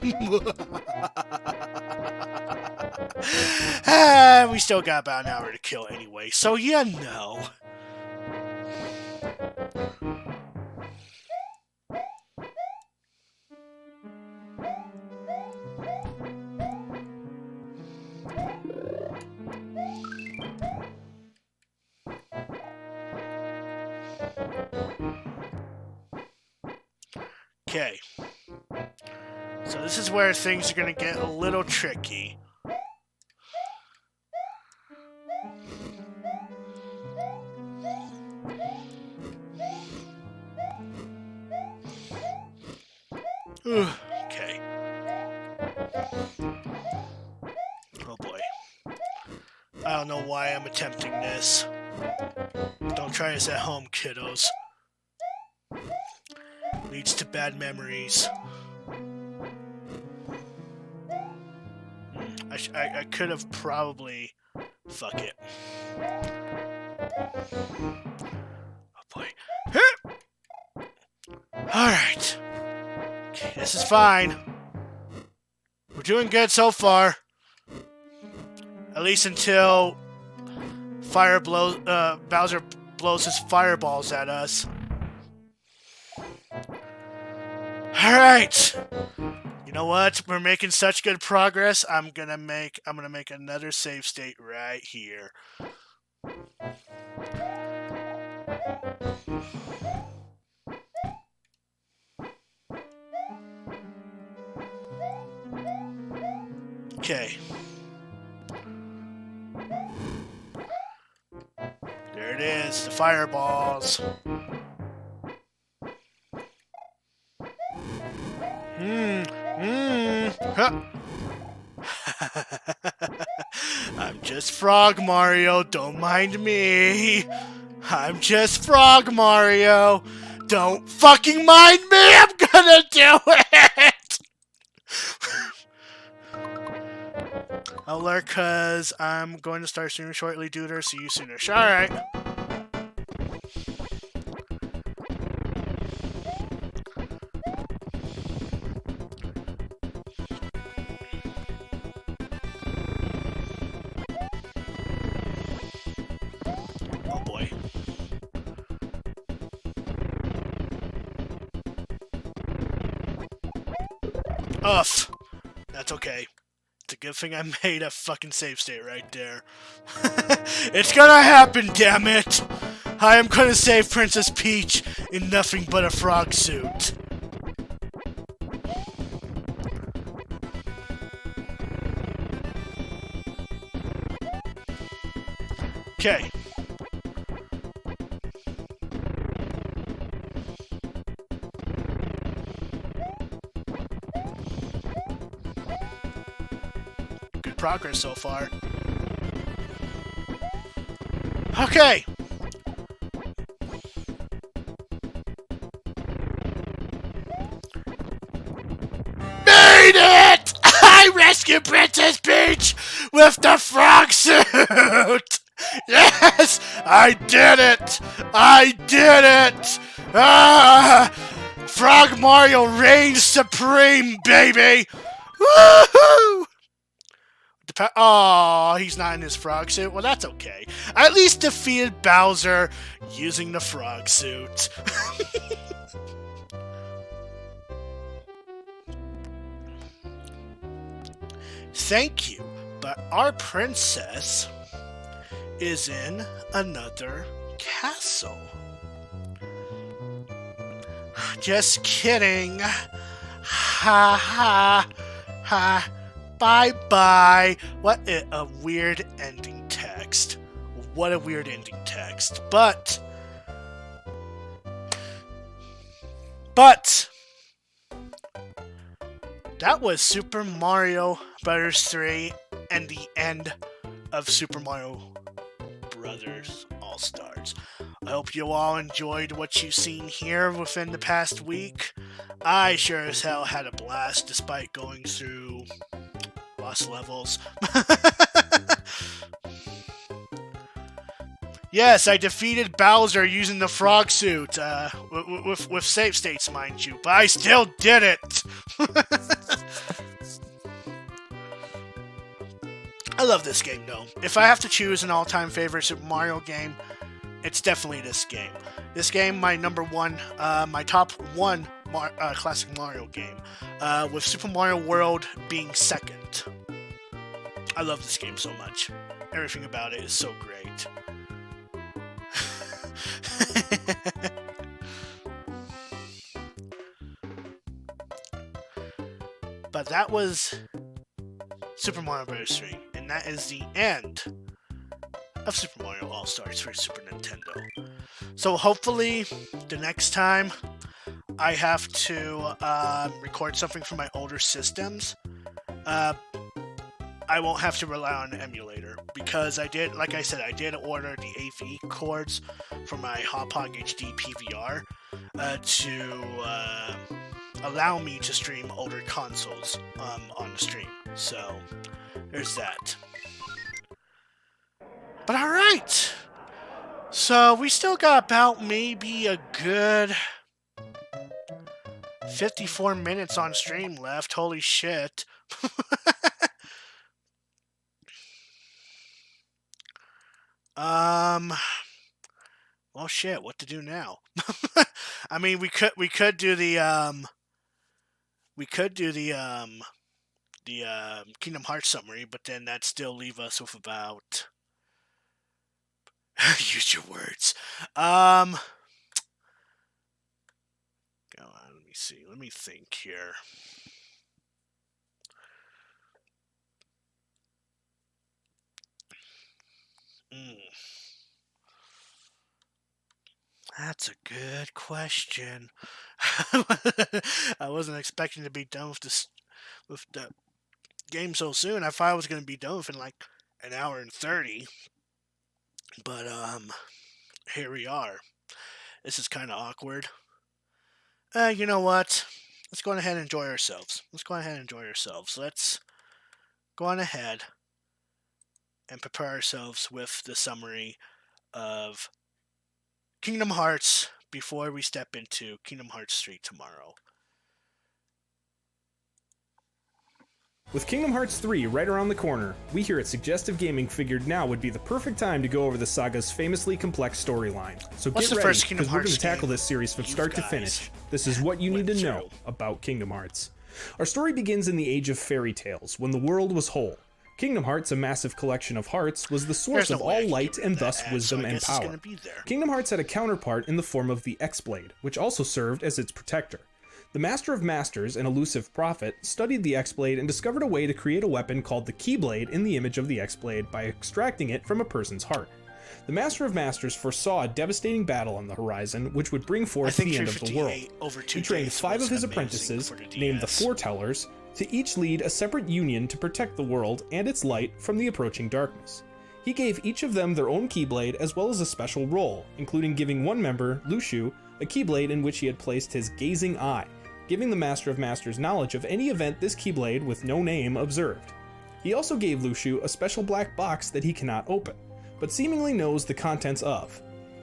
We still got about an hour to kill anyway, so you know. Okay. So this is where things are gonna get a little tricky. Okay. Oh boy. I don't know why I'm attempting this. Don't try this at home, kiddos. Leads to bad memories. I could have probably... Fuck it. Oh boy. This is fine. We're doing good so far. At least until Bowser blows his fireballs at us. Alright! You know what? We're making such good progress. I'm gonna make another save state right here. Okay. There it is, the fireballs. Huh. I'm just Frog Mario, don't mind me. I'm just Frog Mario. Don't fucking mind me, I'm gonna do it! Alert, cause I'm going to start streaming shortly, duder. See you soonish. Alright. Oh boy. Ugh. That's okay. It's a good thing I made a fucking save state right there. It's gonna happen, damn it! I am gonna save Princess Peach in nothing but a frog suit. Okay. Good progress so far. Okay. Made it! I rescued Princess Peach with the frog suit! Yes! I did it! I did it! Ah! Frog Mario reigns supreme, baby! Woohoo! Oh, he's not in his frog suit. Well, that's okay. I at least defeated Bowser using the frog suit. Thank you, but our princess is in another castle. Just kidding. Ha ha ha. Bye bye. What a weird ending text. What a weird ending text. But that was Super Mario Bros. 3 and the end of Super Mario Brothers All-Stars. I hope you all enjoyed what you've seen here within the past week. I sure as hell had a blast despite going through lost levels. Yes, I defeated Bowser using the frog suit, with save states, mind you, but I still did it! I love this game, though. If I have to choose an all-time favorite Super Mario game, it's definitely this game. This game, my number one, my top one classic Mario game, with Super Mario World being second. I love this game so much. Everything about it is so great. But that was Super Mario Bros. 3, and that is the end of Super Mario All-Stars for Super Nintendo. So hopefully, the next time I have to record something from my older systems, I won't have to rely on an emulator, because like I said, I did order the AV cords for my Hauppauge HD PVR to allow me to stream older consoles on the stream. So, there's that. But alright! So, we still got about maybe a good 54 minutes on stream left. Holy shit. Well, shit. What to do now? I mean, we could do the Kingdom Hearts summary, but then that'd still leave us with about use your words. Go on, let me see. Let me think here. That's a good question. I wasn't expecting to be done with the game so soon. I thought I was going to be done within like an hour and 30. But here we are. This is kind of awkward. You know what? Let's go on ahead and enjoy ourselves. Let's go on ahead and prepare ourselves with the summary of Kingdom Hearts before we step into Kingdom Hearts 3 tomorrow. With Kingdom Hearts 3 right around the corner, we here at Suggestive Gaming figured now would be the perfect time to go over the saga's famously complex storyline. So get ready, because we're going to tackle this series from start to finish. This is what you need to know about Kingdom Hearts. Our story begins in the age of fairy tales, when the world was whole. Kingdom Hearts, a massive collection of hearts, was the source of all light and thus wisdom and power. Kingdom Hearts had a counterpart in the form of the X-Blade, which also served as its protector. The Master of Masters, an elusive prophet, studied the X-Blade and discovered a way to create a weapon called the Keyblade in the image of the X-Blade by extracting it from a person's heart. The Master of Masters foresaw a devastating battle on the horizon, which would bring forth the end of the world. He trained 5 of his apprentices, named the Foretellers, to each lead a separate union to protect the world and its light from the approaching darkness. He gave each of them their own Keyblade as well as a special role, including giving one member, Luxu, a Keyblade in which he had placed his Gazing Eye, giving the Master of Masters knowledge of any event this Keyblade with no name observed. He also gave Luxu a special black box that he cannot open, but seemingly knows the contents of.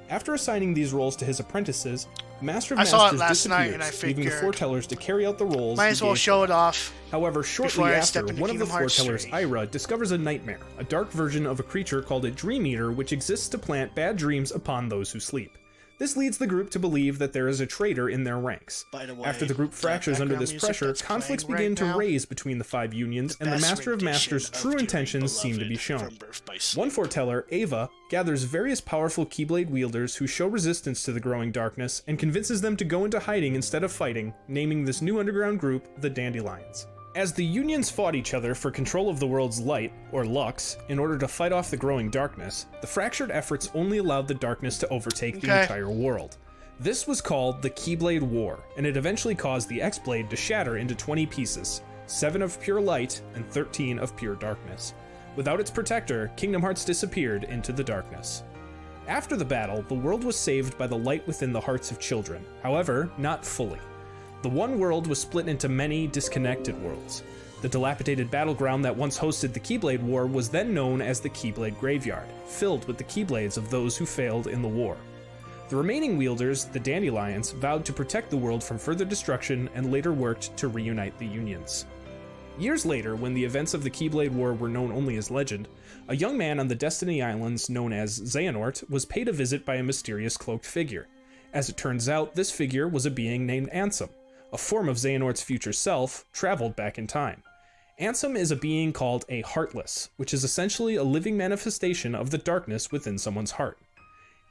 After assigning these roles to his apprentices, the Master of Masters disappears, leaving the Foretellers to carry out the roles. Might as well show it off. However, shortly after, one of the Foretellers, Ira, discovers a nightmare, a dark version of a creature called a Dream Eater which exists to plant bad dreams upon those who sleep. This leads the group to believe that there is a traitor in their ranks. By the way, after the group fractures under this pressure, conflicts begin to raise between the 5 unions, and the Master of Masters' true intentions seem to be shown. One Foreteller, Ava, gathers various powerful Keyblade wielders who show resistance to the growing darkness, and convinces them to go into hiding instead of fighting, naming this new underground group the Dandelions. As the unions fought each other for control of the world's light, or Lux, in order to fight off the growing darkness, the fractured efforts only allowed the darkness to overtake the entire world. This was called the Keyblade War, and it eventually caused the X-Blade to shatter into 20 pieces, 7 of pure light and 13 of pure darkness. Without its protector, Kingdom Hearts disappeared into the darkness. After the battle, the world was saved by the light within the hearts of children, however, not fully. The one world was split into many disconnected worlds. The dilapidated battleground that once hosted the Keyblade War was then known as the Keyblade Graveyard, filled with the Keyblades of those who failed in the war. The remaining wielders, the Dandelions, vowed to protect the world from further destruction and later worked to reunite the unions. Years later, when the events of the Keyblade War were known only as legend, a young man on the Destiny Islands known as Xehanort was paid a visit by a mysterious cloaked figure. As it turns out, this figure was a being named Ansem. A form of Xehanort's future self, traveled back in time. Ansem is a being called a Heartless, which is essentially a living manifestation of the darkness within someone's heart.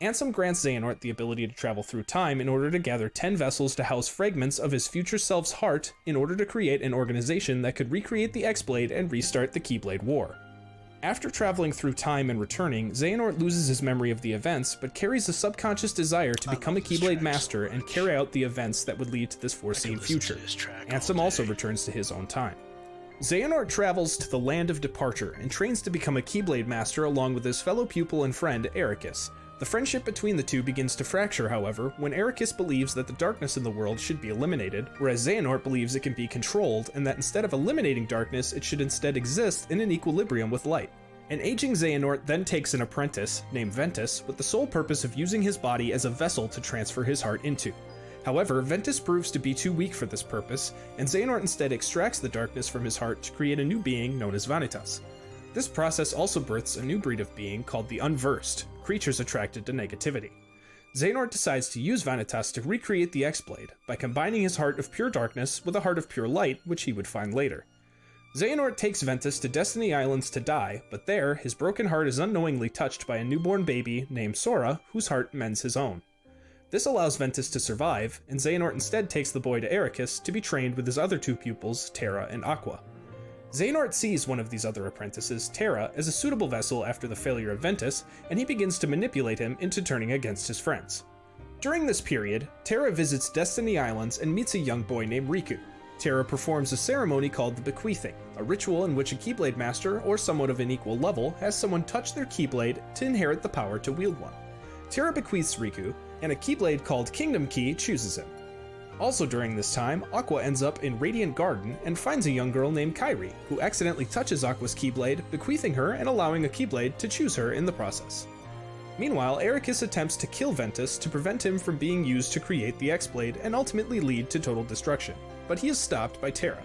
Ansem grants Xehanort the ability to travel through time in order to gather 10 vessels to house fragments of his future self's heart in order to create an organization that could recreate the X-Blade and restart the Keyblade War. After traveling through time and returning, Xehanort loses his memory of the events, but carries a subconscious desire to become a Keyblade Master and carry out the events that would lead to this foreseen future. Ansem also returns to his own time. Xehanort travels to the Land of Departure and trains to become a Keyblade Master along with his fellow pupil and friend, Ericus. The friendship between the two begins to fracture, however, when Ericus believes that the darkness in the world should be eliminated, whereas Xehanort believes it can be controlled, and that instead of eliminating darkness, it should instead exist in an equilibrium with light. An aging Xehanort then takes an apprentice, named Ventus, with the sole purpose of using his body as a vessel to transfer his heart into. However, Ventus proves to be too weak for this purpose, and Xehanort instead extracts the darkness from his heart to create a new being known as Vanitas. This process also births a new breed of being called the Unversed, creatures attracted to negativity. Xehanort decides to use Vanitas to recreate the X-Blade by combining his heart of pure darkness with a heart of pure light, which he would find later. Xehanort takes Ventus to Destiny Islands to die, but there, his broken heart is unknowingly touched by a newborn baby named Sora, whose heart mends his own. This allows Ventus to survive, and Xehanort instead takes the boy to Ericus to be trained with his other two pupils, Terra and Aqua. Xehanort sees one of these other apprentices, Terra, as a suitable vessel after the failure of Ventus, and he begins to manipulate him into turning against his friends. During this period, Terra visits Destiny Islands and meets a young boy named Riku. Terra performs a ceremony called the Bequeathing, a ritual in which a Keyblade Master or someone of an equal level has someone touch their Keyblade to inherit the power to wield one. Terra bequeaths Riku, and a Keyblade called Kingdom Key chooses him. Also during this time, Aqua ends up in Radiant Garden and finds a young girl named Kairi, who accidentally touches Aqua's Keyblade, bequeathing her and allowing a Keyblade to choose her in the process. Meanwhile, Ericus attempts to kill Ventus to prevent him from being used to create the X-Blade and ultimately lead to total destruction, but he is stopped by Terra.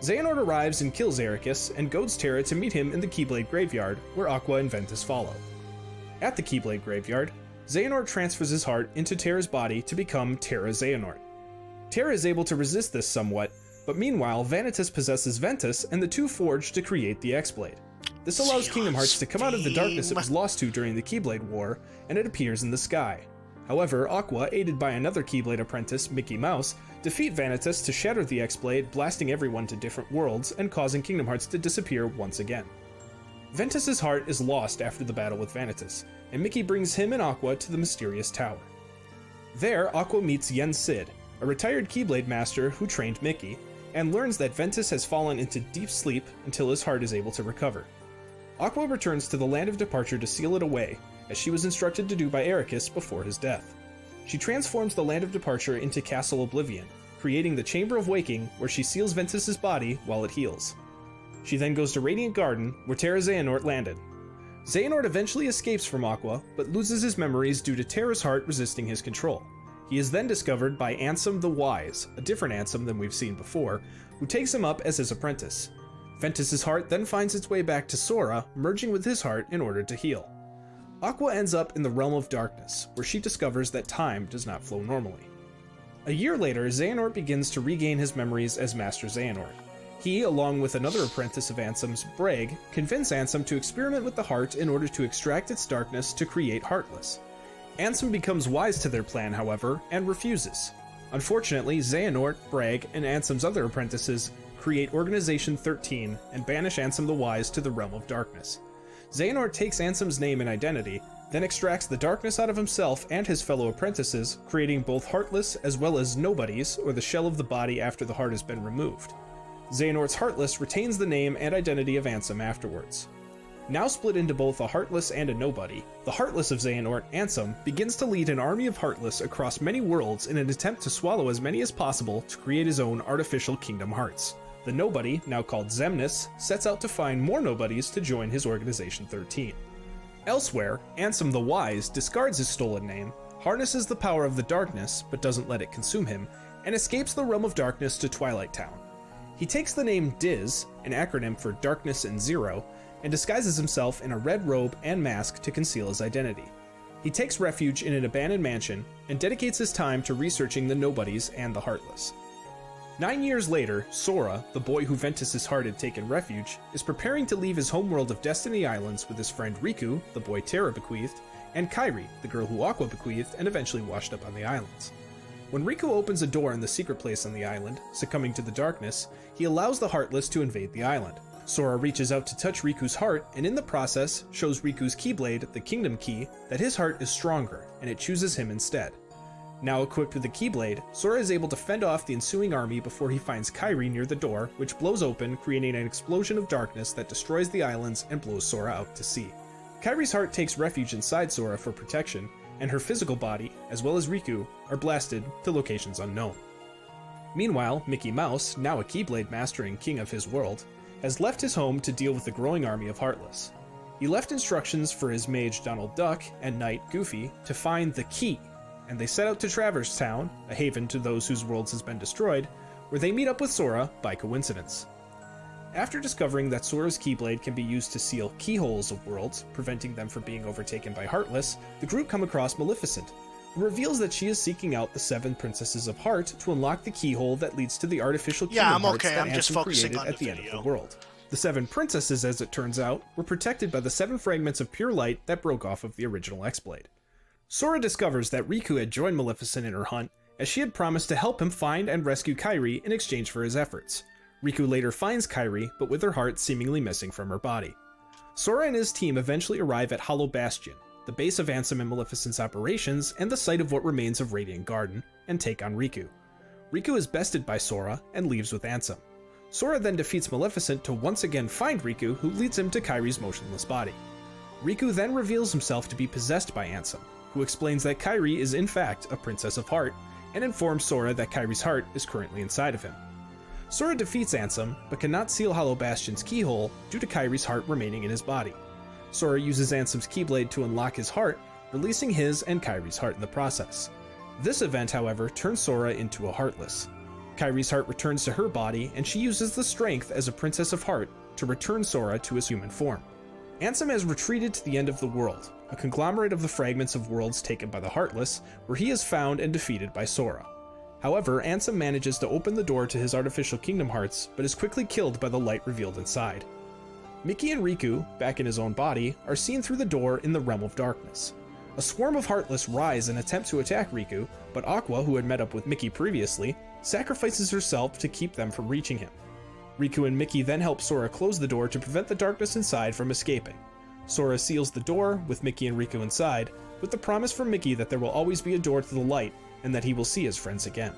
Xehanort arrives and kills Ericus and goads Terra to meet him in the Keyblade Graveyard, where Aqua and Ventus follow. At the Keyblade Graveyard, Xehanort transfers his heart into Terra's body to become Terra Xehanort. Terra is able to resist this somewhat, but meanwhile Vanitas possesses Ventus and the two forge to create the X-Blade. This allows Kingdom Hearts to come out of the darkness it was lost to during the Keyblade War, and it appears in the sky. However, Aqua, aided by another Keyblade apprentice, Mickey Mouse, defeat Vanitas to shatter the X-Blade, blasting everyone to different worlds and causing Kingdom Hearts to disappear once again. Ventus's heart is lost after the battle with Vanitas, and Mickey brings him and Aqua to the mysterious tower. There, Aqua meets Yen Sid, a retired Keyblade master who trained Mickey, and learns that Ventus has fallen into deep sleep until his heart is able to recover. Aqua returns to the Land of Departure to seal it away, as she was instructed to do by Ericus before his death. She transforms the Land of Departure into Castle Oblivion, creating the Chamber of Waking, where she seals Ventus's body while it heals. She then goes to Radiant Garden, where Terra Xehanort landed. Xehanort eventually escapes from Aqua, but loses his memories due to Terra's heart resisting his control. He is then discovered by Ansem the Wise, a different Ansem than we've seen before, who takes him up as his apprentice. Ventus's heart then finds its way back to Sora, merging with his heart in order to heal. Aqua ends up in the Realm of Darkness, where she discovers that time does not flow normally. A year later, Xehanort begins to regain his memories as Master Xehanort. He, along with another apprentice of Ansem's, Brag, convince Ansem to experiment with the heart in order to extract its darkness to create Heartless. Ansem becomes wise to their plan, however, and refuses. Unfortunately, Xehanort, Brag, and Ansem's other apprentices create Organization 13 and banish Ansem the Wise to the Realm of Darkness. Xehanort takes Ansem's name and identity, then extracts the darkness out of himself and his fellow apprentices, creating both Heartless as well as Nobodies, or the shell of the body after the heart has been removed. Xehanort's Heartless retains the name and identity of Ansem afterwards. Now split into both a Heartless and a Nobody, the Heartless of Xehanort, Ansem, begins to lead an army of Heartless across many worlds in an attempt to swallow as many as possible to create his own artificial Kingdom Hearts. The Nobody, now called Xemnas, sets out to find more Nobodies to join his Organization 13. Elsewhere, Ansem the Wise discards his stolen name, harnesses the power of the darkness but doesn't let it consume him, and escapes the Realm of Darkness to Twilight Town. He takes the name Diz, an acronym for Darkness and Zero, and disguises himself in a red robe and mask to conceal his identity. He takes refuge in an abandoned mansion and dedicates his time to researching the Nobodies and the Heartless. 9 years later, Sora, the boy who Ventus's heart had taken refuge, is preparing to leave his homeworld of Destiny Islands with his friend Riku, the boy Terra bequeathed, and Kairi, the girl who Aqua bequeathed and eventually washed up on the islands. When Riku opens a door in the secret place on the island, succumbing to the darkness, he allows the Heartless to invade the island. Sora reaches out to touch Riku's heart, and in the process, shows Riku's Keyblade, the Kingdom Key, that his heart is stronger, and it chooses him instead. Now equipped with the Keyblade, Sora is able to fend off the ensuing army before he finds Kairi near the door, which blows open, creating an explosion of darkness that destroys the islands and blows Sora out to sea. Kairi's heart takes refuge inside Sora for protection, and her physical body, as well as Riku, are blasted to locations unknown. Meanwhile, Mickey Mouse, now a Keyblade master and king of his world, has left his home to deal with the growing army of Heartless. He left instructions for his mage Donald Duck and knight Goofy to find the key. and they set out to Traverse Town, a haven to those whose worlds has been destroyed, where they meet up with Sora by coincidence. After discovering that Sora's Keyblade can be used to seal keyholes of worlds, preventing them from being overtaken by Heartless, the group come across Maleficent, who reveals that she is seeking out the 7 Princesses of Heart to unlock the keyhole that leads to the artificial Kingdom Hearts that Ansem created at the end of the world. The 7 princesses, as it turns out, were protected by the 7 fragments of pure light that broke off of the original X-Blade. Sora discovers that Riku had joined Maleficent in her hunt, as she had promised to help him find and rescue Kairi in exchange for his efforts. Riku later finds Kairi, but with her heart seemingly missing from her body. Sora and his team eventually arrive at Hollow Bastion, the base of Ansem and Maleficent's operations and the site of what remains of Radiant Garden, and take on Riku. Riku is bested by Sora and leaves with Ansem. Sora then defeats Maleficent to once again find Riku, who leads him to Kairi's motionless body. Riku then reveals himself to be possessed by Ansem, who explains that Kairi is in fact a Princess of Heart, and informs Sora that Kairi's heart is currently inside of him. Sora defeats Ansem, but cannot seal Hollow Bastion's keyhole due to Kairi's heart remaining in his body. Sora uses Ansem's Keyblade to unlock his heart, releasing his and Kairi's heart in the process. This event, however, turns Sora into a Heartless. Kairi's heart returns to her body, and she uses the strength as a Princess of Heart to return Sora to his human form. Ansem has retreated to the end of the world, a conglomerate of the fragments of worlds taken by the Heartless, where he is found and defeated by Sora. However, Ansem manages to open the door to his artificial Kingdom Hearts, but is quickly killed by the light revealed inside. Mickey and Riku, back in his own body, are seen through the door in the Realm of Darkness. A swarm of Heartless rise and attempt to attack Riku, but Aqua, who had met up with Mickey previously, sacrifices herself to keep them from reaching him. Riku and Mickey then help Sora close the door to prevent the darkness inside from escaping. Sora seals the door, with Mickey and Riku inside, with the promise from Mickey that there will always be a door to the light, and that he will see his friends again.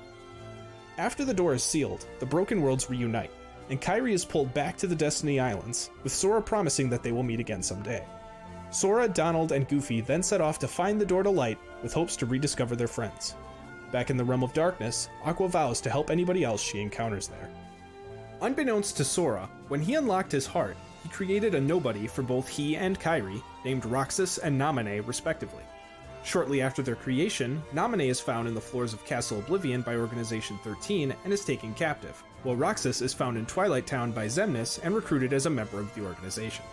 After the door is sealed, the broken worlds reunite, and Kairi is pulled back to the Destiny Islands, with Sora promising that they will meet again someday. Sora, Donald, and Goofy then set off to find the door to light, with hopes to rediscover their friends. Back in the Realm of Darkness, Aqua vows to help anybody else she encounters there. Unbeknownst to Sora, when he unlocked his heart, he created a nobody for both he and Kairi, named Roxas and Naminé respectively. Shortly after their creation, Naminé is found in the floors of Castle Oblivion by Organization 13 and is taken captive, while Roxas is found in Twilight Town by Xemnas and recruited as a member of the organization.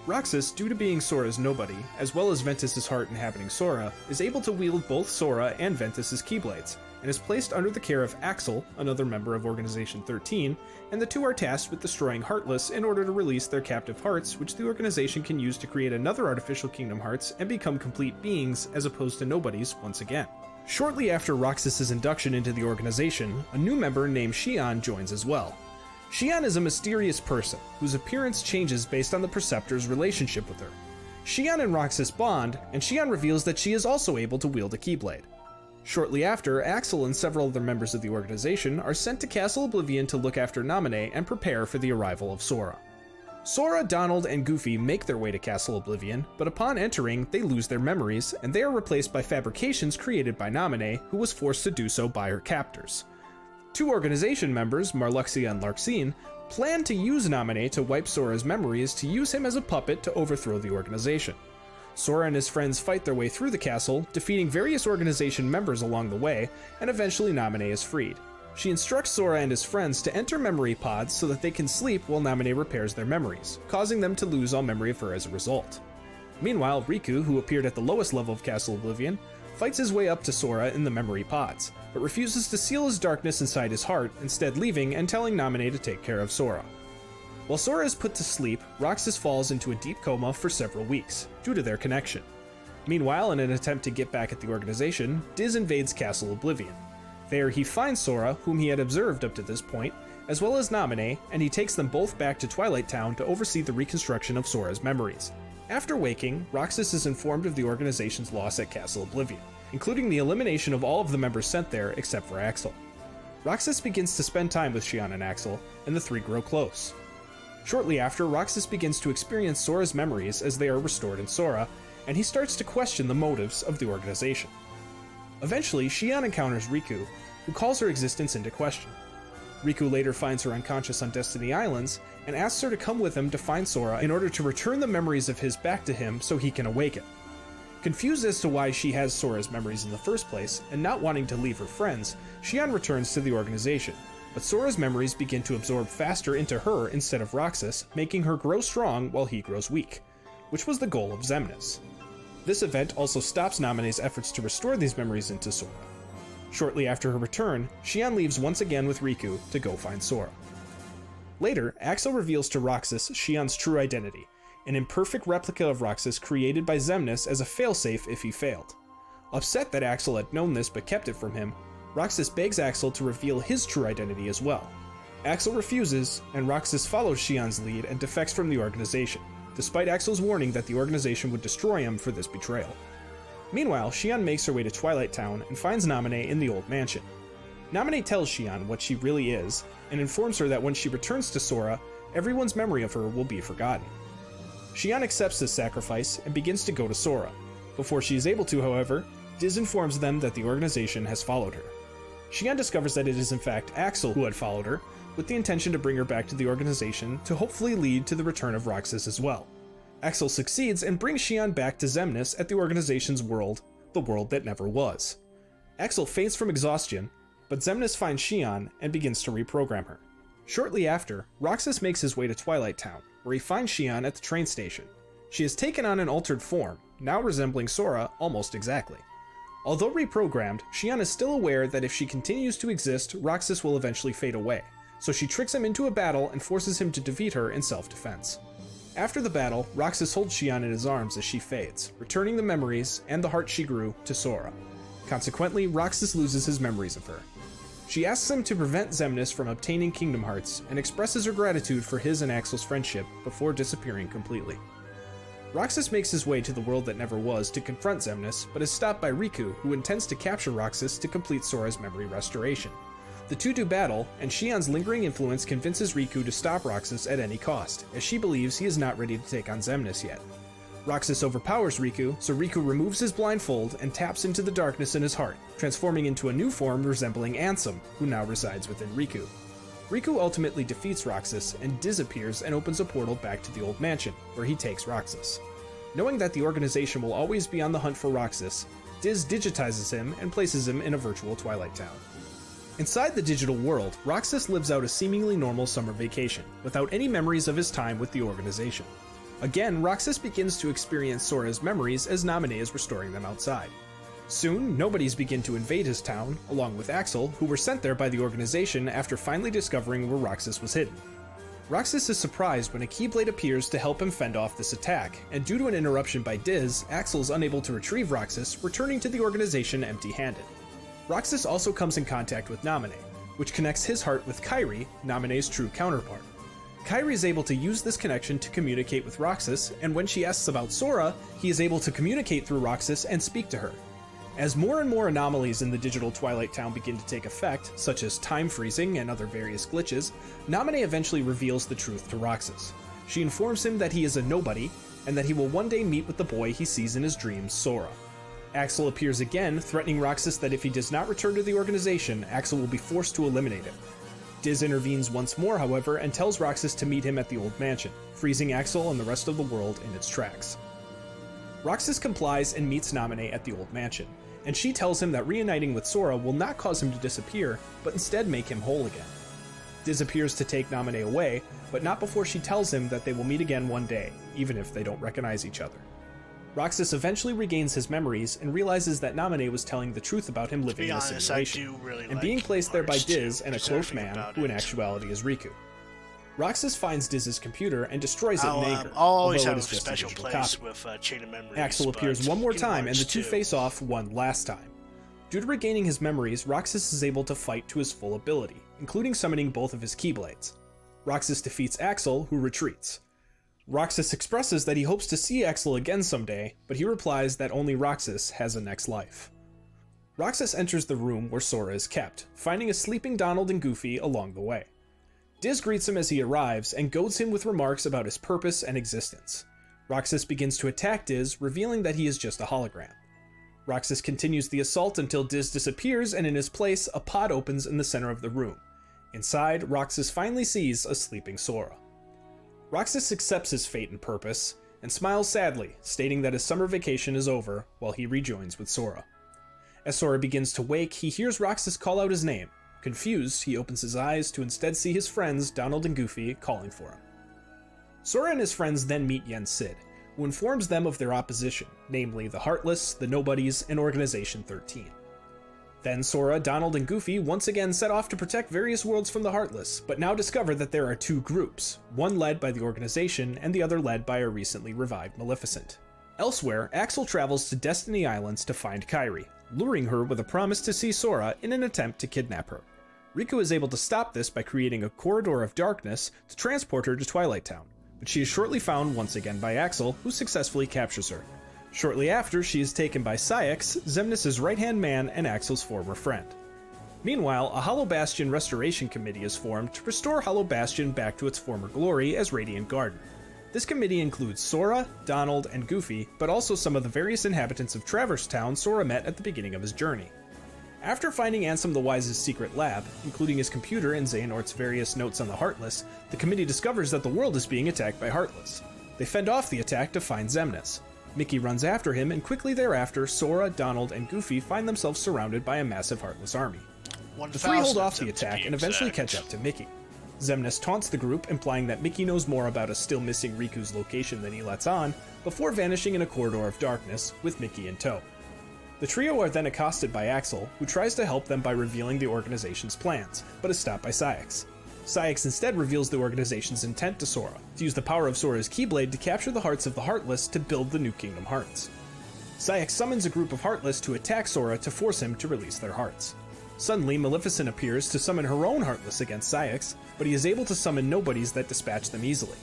Roxas, due to being Sora's nobody, as well as Ventus's heart inhabiting Sora, is able to wield both Sora and Ventus's Keyblades, and is placed under the care of Axel, another member of Organization 13, and the two are tasked with destroying Heartless in order to release their captive hearts, which the organization can use to create another artificial Kingdom Hearts and become complete beings as opposed to nobodies once again. Shortly after Roxas's induction into the organization, a new member named Xion joins as well. Xion is a mysterious person, whose appearance changes based on the Preceptor's relationship with her. Xion and Roxas bond, and Xion reveals that she is also able to wield a Keyblade. Shortly after, Axel and several other members of the organization are sent to Castle Oblivion to look after Naminé and prepare for the arrival of Sora. Sora, Donald, and Goofy make their way to Castle Oblivion, but upon entering, they lose their memories, and they are replaced by fabrications created by Naminé, who was forced to do so by her captors. Two organization members, Marluxia and Larxene, plan to use Naminé to wipe Sora's memories to use him as a puppet to overthrow the organization. Sora and his friends fight their way through the castle, defeating various organization members along the way, and eventually Naminé is freed. She instructs Sora and his friends to enter memory pods so that they can sleep while Naminé repairs their memories, causing them to lose all memory of her as a result. Meanwhile, Riku, who appeared at the lowest level of Castle Oblivion, fights his way up to Sora in the memory pods, but refuses to seal his darkness inside his heart, instead leaving and telling Naminé to take care of Sora. While Sora is put to sleep, Roxas falls into a deep coma for several weeks, due to their connection. Meanwhile, in an attempt to get back at the organization, Diz invades Castle Oblivion. There, he finds Sora, whom he had observed up to this point, as well as Naminé, and he takes them both back to Twilight Town to oversee the reconstruction of Sora's memories. After waking, Roxas is informed of the organization's loss at Castle Oblivion, including the elimination of all of the members sent there except for Axel. Roxas begins to spend time with Xion and Axel, and the three grow close. Shortly after, Roxas begins to experience Sora's memories as they are restored in Sora, and he starts to question the motives of the organization. Eventually, Xion encounters Riku, who calls her existence into question. Riku later finds her unconscious on Destiny Islands, and asks her to come with him to find Sora in order to return the memories of his back to him so he can awaken. Confused as to why she has Sora's memories in the first place, and not wanting to leave her friends, Xion returns to the organization. But Sora's memories begin to absorb faster into her instead of Roxas, making her grow strong while he grows weak, which was the goal of Xemnas. This event also stops Naminé's efforts to restore these memories into Sora. Shortly after her return, Xion leaves once again with Riku to go find Sora. Later, Axel reveals to Roxas Xion's true identity, an imperfect replica of Roxas created by Xemnas as a failsafe if he failed. Upset that Axel had known this but kept it from him, Roxas begs Axel to reveal his true identity as well. Axel refuses, and Roxas follows Xion's lead and defects from the organization, despite Axel's warning that the organization would destroy him for this betrayal. Meanwhile, Xion makes her way to Twilight Town and finds Naminé in the old mansion. Naminé tells Xion what she really is, and informs her that when she returns to Sora, everyone's memory of her will be forgotten. Xion accepts this sacrifice and begins to go to Sora. Before she is able to, however, Diz informs them that the organization has followed her. Xion discovers that it is in fact Axel who had followed her, with the intention to bring her back to the organization to hopefully lead to the return of Roxas as well. Axel succeeds and brings Xion back to Xemnas at the organization's world, the world that never was. Axel faints from exhaustion, but Xemnas finds Xion and begins to reprogram her. Shortly after, Roxas makes his way to Twilight Town, where he finds Xion at the train station. She has taken on an altered form, now resembling Sora almost exactly. Although reprogrammed, Xion is still aware that if she continues to exist, Roxas will eventually fade away, so she tricks him into a battle and forces him to defeat her in self-defense. After the battle, Roxas holds Xion in his arms as she fades, returning the memories and the heart she grew to Sora. Consequently, Roxas loses his memories of her. She asks him to prevent Xemnas from obtaining Kingdom Hearts and expresses her gratitude for his and Axel's friendship before disappearing completely. Roxas makes his way to the world that never was to confront Xemnas, but is stopped by Riku, who intends to capture Roxas to complete Sora's memory restoration. The two do battle, and Xion's lingering influence convinces Riku to stop Roxas at any cost, as she believes he is not ready to take on Xemnas yet. Roxas overpowers Riku, so Riku removes his blindfold and taps into the darkness in his heart, transforming into a new form resembling Ansem, who now resides within Riku. Riku ultimately defeats Roxas and disappears and opens a portal back to the old mansion, where he takes Roxas. Knowing that the organization will always be on the hunt for Roxas, Diz digitizes him and places him in a virtual Twilight Town. Inside the digital world, Roxas lives out a seemingly normal summer vacation, without any memories of his time with the organization. Again, Roxas begins to experience Sora's memories as Naminé is restoring them outside. Soon, nobodies begin to invade his town, along with Axel, who were sent there by the organization after finally discovering where Roxas was hidden. Roxas is surprised when a Keyblade appears to help him fend off this attack, and due to an interruption by Diz, Axel is unable to retrieve Roxas, returning to the organization empty-handed. Roxas also comes in contact with Naminé, which connects his heart with Kairi, Naminé's true counterpart. Kairi is able to use this connection to communicate with Roxas, and when she asks about Sora, he is able to communicate through Roxas and speak to her. As more and more anomalies in the digital Twilight Town begin to take effect, such as time freezing and other various glitches, Naminé eventually reveals the truth to Roxas. She informs him that he is a nobody, and that he will one day meet with the boy he sees in his dreams, Sora. Axel appears again, threatening Roxas that if he does not return to the organization, Axel will be forced to eliminate him. Diz intervenes once more, however, and tells Roxas to meet him at the old mansion, freezing Axel and the rest of the world in its tracks. Roxas complies and meets Naminé at the old mansion, and she tells him that reuniting with Sora will not cause him to disappear, but instead make him whole again. Diz appears to take Naminé away, but not before she tells him that they will meet again one day, even if they don't recognize each other. Roxas eventually regains his memories and realizes that Naminé was telling the truth about him living in a simulation, and being placed there by Diz and a cloaked man, who in actuality is Riku. Roxas finds Diz's computer and destroys it in anger, although it is just a digital copy. Axel appears one more time and the two face off one last time. Due to regaining his memories, Roxas is able to fight to his full ability, including summoning both of his Keyblades. Roxas defeats Axel, who retreats. Roxas expresses that he hopes to see Axel again someday, but he replies that only Roxas has a next life. Roxas enters the room where Sora is kept, finding a sleeping Donald and Goofy along the way. Diz greets him as he arrives and goads him with remarks about his purpose and existence. Roxas begins to attack Diz, revealing that he is just a hologram. Roxas continues the assault until Diz disappears, and in his place, a pod opens in the center of the room. Inside, Roxas finally sees a sleeping Sora. Roxas accepts his fate and purpose, and smiles sadly, stating that his summer vacation is over while he rejoins with Sora. As Sora begins to wake, he hears Roxas call out his name. Confused, he opens his eyes to instead see his friends, Donald and Goofy, calling for him. Sora and his friends then meet Yen Sid, who informs them of their opposition, namely the Heartless, the Nobodies, and Organization 13. Then Sora, Donald, and Goofy once again set off to protect various worlds from the Heartless, but now discover that there are two groups, one led by the Organization and the other led by a recently revived Maleficent. Elsewhere, Axel travels to Destiny Islands to find Kairi, luring her with a promise to see Sora in an attempt to kidnap her. Riku is able to stop this by creating a corridor of darkness to transport her to Twilight Town, but she is shortly found once again by Axel, who successfully captures her. Shortly after, she is taken by Saïx, Xemnas' right-hand man and Axel's former friend. Meanwhile, a Hollow Bastion restoration committee is formed to restore Hollow Bastion back to its former glory as Radiant Garden. This committee includes Sora, Donald, and Goofy, but also some of the various inhabitants of Traverse Town Sora met at the beginning of his journey. After finding Ansem the Wise's secret lab, including his computer and Xehanort's various notes on the Heartless, the committee discovers that the world is being attacked by Heartless. They fend off the attack to find Xemnas. Mickey runs after him, and quickly thereafter, Sora, Donald, and Goofy find themselves surrounded by a massive Heartless army. The three hold off the attack and eventually catch up to Mickey. Xemnas taunts the group, implying that Mickey knows more about a still missing Riku's location than he lets on, before vanishing in a corridor of darkness, with Mickey in tow. The trio are then accosted by Axel, who tries to help them by revealing the organization's plans, but is stopped by Saïx. Saïx instead reveals the organization's intent to Sora, to use the power of Sora's Keyblade to capture the hearts of the Heartless to build the new Kingdom Hearts. Saïx summons a group of Heartless to attack Sora to force him to release their hearts. Suddenly, Maleficent appears to summon her own Heartless against Saïx, but he is able to summon Nobodies that dispatch them easily.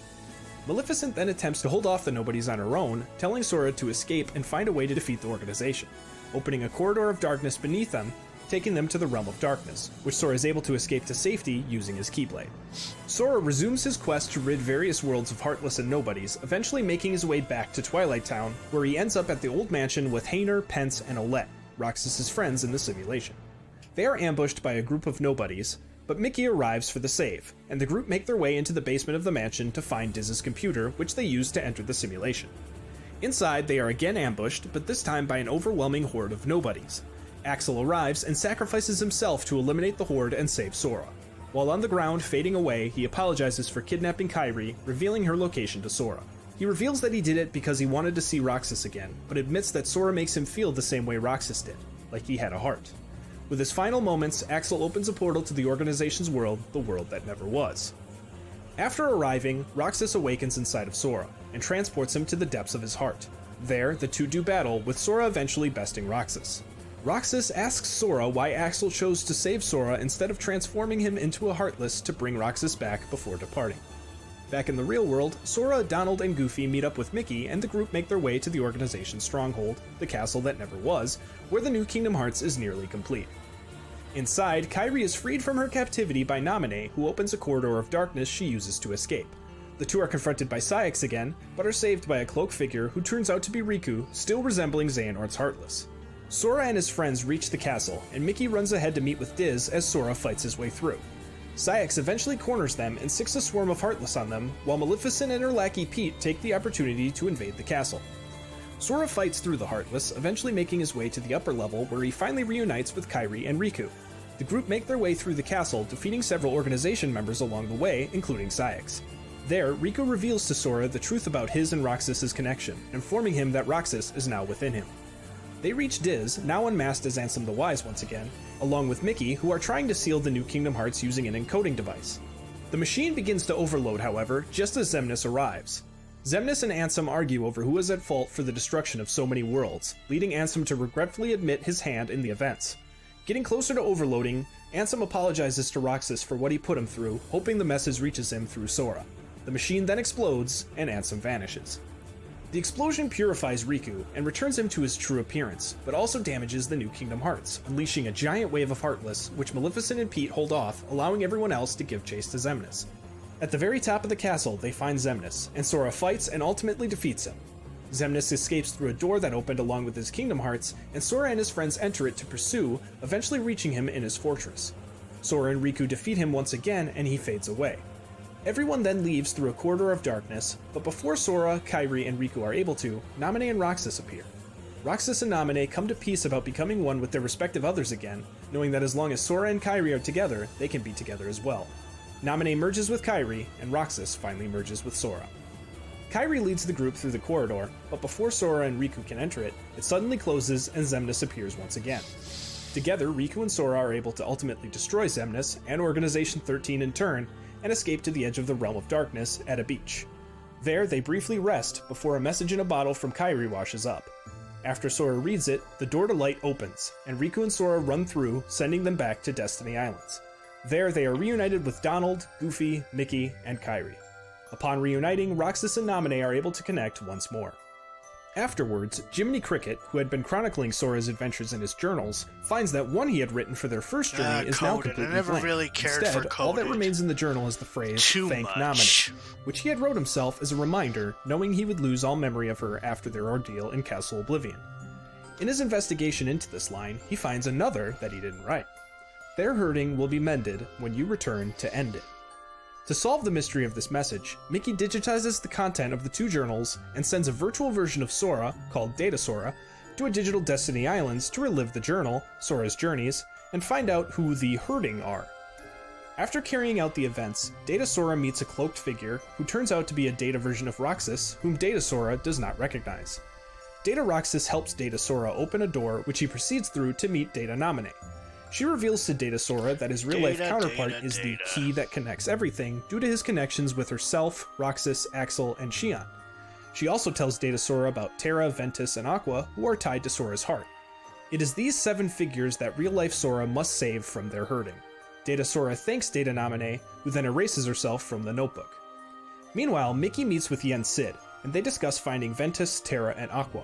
Maleficent then attempts to hold off the Nobodies on her own, telling Sora to escape and find a way to defeat the organization, opening a corridor of darkness beneath them, taking them to the Realm of Darkness, which Sora is able to escape to safety using his Keyblade. Sora resumes his quest to rid various worlds of Heartless and Nobodies, eventually making his way back to Twilight Town, where he ends up at the old mansion with Hayner, Pence, and Olette, Roxas' friends in the simulation. They are ambushed by a group of Nobodies, but Mickey arrives for the save, and the group make their way into the basement of the mansion to find Diz's computer, which they use to enter the simulation. Inside, they are again ambushed, but this time by an overwhelming horde of Nobodies. Axel arrives and sacrifices himself to eliminate the horde and save Sora. While on the ground, fading away, he apologizes for kidnapping Kairi, revealing her location to Sora. He reveals that he did it because he wanted to see Roxas again, but admits that Sora makes him feel the same way Roxas did, like he had a heart. With his final moments, Axel opens a portal to the organization's world, the world that never was. After arriving, Roxas awakens inside of Sora, and transports him to the depths of his heart. There, the two do battle, with Sora eventually besting Roxas. Roxas asks Sora why Axel chose to save Sora instead of transforming him into a Heartless to bring Roxas back before departing. Back in the real world, Sora, Donald, and Goofy meet up with Mickey, and the group make their way to the organization's stronghold, the castle that never was, where the new Kingdom Hearts is nearly complete. Inside, Kairi is freed from her captivity by Naminé, who opens a corridor of darkness she uses to escape. The two are confronted by Saïx again, but are saved by a cloaked figure who turns out to be Riku, still resembling Xehanort's Heartless. Sora and his friends reach the castle, and Mickey runs ahead to meet with Diz as Sora fights his way through. Saïx eventually corners them and sicks a swarm of Heartless on them, while Maleficent and her lackey Pete take the opportunity to invade the castle. Sora fights through the Heartless, eventually making his way to the upper level where he finally reunites with Kairi and Riku. The group make their way through the castle, defeating several organization members along the way, including Saïx. There, Riku reveals to Sora the truth about his and Roxas' connection, informing him that Roxas is now within him. They reach Diz, now unmasked as Ansem the Wise once again, along with Mickey, who are trying to seal the new Kingdom Hearts using an encoding device. The machine begins to overload, however, just as Xemnas arrives. Xemnas and Ansem argue over who is at fault for the destruction of so many worlds, leading Ansem to regretfully admit his hand in the events. Getting closer to overloading, Ansem apologizes to Roxas for what he put him through, hoping the message reaches him through Sora. The machine then explodes, and Ansem vanishes. The explosion purifies Riku and returns him to his true appearance, but also damages the new Kingdom Hearts, unleashing a giant wave of Heartless, which Maleficent and Pete hold off, allowing everyone else to give chase to Xemnas. At the very top of the castle, they find Xemnas, and Sora fights and ultimately defeats him. Xemnas escapes through a door that opened along with his Kingdom Hearts, and Sora and his friends enter it to pursue, eventually reaching him in his fortress. Sora and Riku defeat him once again, and he fades away. Everyone then leaves through a corridor of darkness, but before Sora, Kairi, and Riku are able to, Naminé and Roxas appear. Roxas and Naminé come to peace about becoming one with their respective others again, knowing that as long as Sora and Kairi are together, they can be together as well. Naminé merges with Kairi, and Roxas finally merges with Sora. Kairi leads the group through the corridor, but before Sora and Riku can enter it, it suddenly closes and Xemnas appears once again. Together, Riku and Sora are able to ultimately destroy Xemnas, and Organization 13 in turn, and escape to the edge of the Realm of Darkness at a beach. There, they briefly rest before a message in a bottle from Kairi washes up. After Sora reads it, the door to light opens, and Riku and Sora run through, sending them back to Destiny Islands. There, they are reunited with Donald, Goofy, Mickey, and Kairi. Upon reuniting, Roxas and Naminé are able to connect once more. Afterwards, Jiminy Cricket, who had been chronicling Sora's adventures in his journals, finds that one he had written for their first journey is now completely blank. Really cared Instead, for all that remains in the journal is the phrase, "Thank Naminé," which he had wrote himself as a reminder, knowing he would lose all memory of her after their ordeal in Castle Oblivion. In his investigation into this line, he finds another that he didn't write. "Their hurting will be mended when you return to end it." To solve the mystery of this message, Mickey digitizes the content of the two journals and sends a virtual version of Sora, called Data Sora, to a digital Destiny Islands to relive the journal, Sora's journeys, and find out who the hurting are. After carrying out the events, Data Sora meets a cloaked figure who turns out to be a Data version of Roxas, whom Data Sora does not recognize. Data Roxas helps Data Sora open a door which he proceeds through to meet Data Naminé. She reveals to Data Sora that his real-life counterpart is the key that connects everything due to his connections with herself, Roxas, Axel, and Xion. She also tells Data Sora about Terra, Ventus, and Aqua, who are tied to Sora's heart. It is these 7 figures that real-life Sora must save from their hurting. Data Sora thanks Data Naminé, who then erases herself from the notebook. Meanwhile, Mickey meets with Yen Sid, and they discuss finding Ventus, Terra, and Aqua.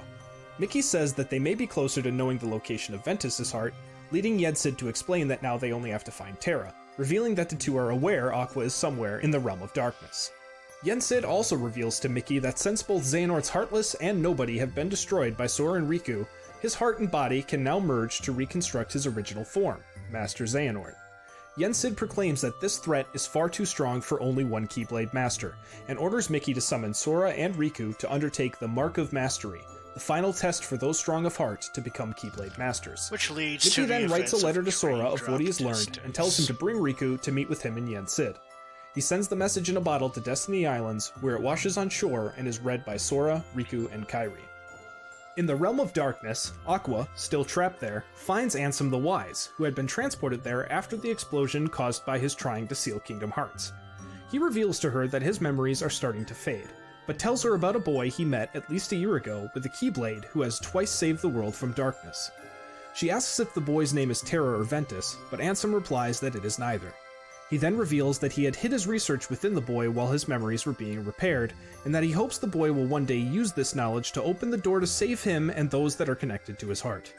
Mickey says that they may be closer to knowing the location of Ventus's heart, leading Yen Sid to explain that now they only have to find Terra, revealing that the two are aware Aqua is somewhere in the Realm of Darkness. Yen Sid also reveals to Mickey that since both Xehanort's Heartless and Nobody have been destroyed by Sora and Riku, his heart and body can now merge to reconstruct his original form, Master Xehanort. Yen Sid proclaims that this threat is far too strong for only one Keyblade Master, and orders Mickey to summon Sora and Riku to undertake the Mark of Mastery, the final test for those strong of heart to become Keyblade Masters. Which leads Mickey to then writes a letter to Sora of what he has distance. learned and tells him to bring Riku to meet with him and Yen Sid. He sends the message in a bottle to Destiny Islands, where it washes on shore and is read by Sora, Riku, and Kairi. In the Realm of Darkness, Aqua, still trapped there, finds Ansem the Wise, who had been transported there after the explosion caused by his trying to seal Kingdom Hearts. He reveals to her that his memories are starting to fade, but tells her about a boy he met at least a year ago with a Keyblade who has twice saved the world from darkness. She asks if the boy's name is Terra or Ventus, but Ansem replies that it is neither. He then reveals that he had hid his research within the boy while his memories were being repaired, and that he hopes the boy will one day use this knowledge to open the door to save him and those that are connected to his heart.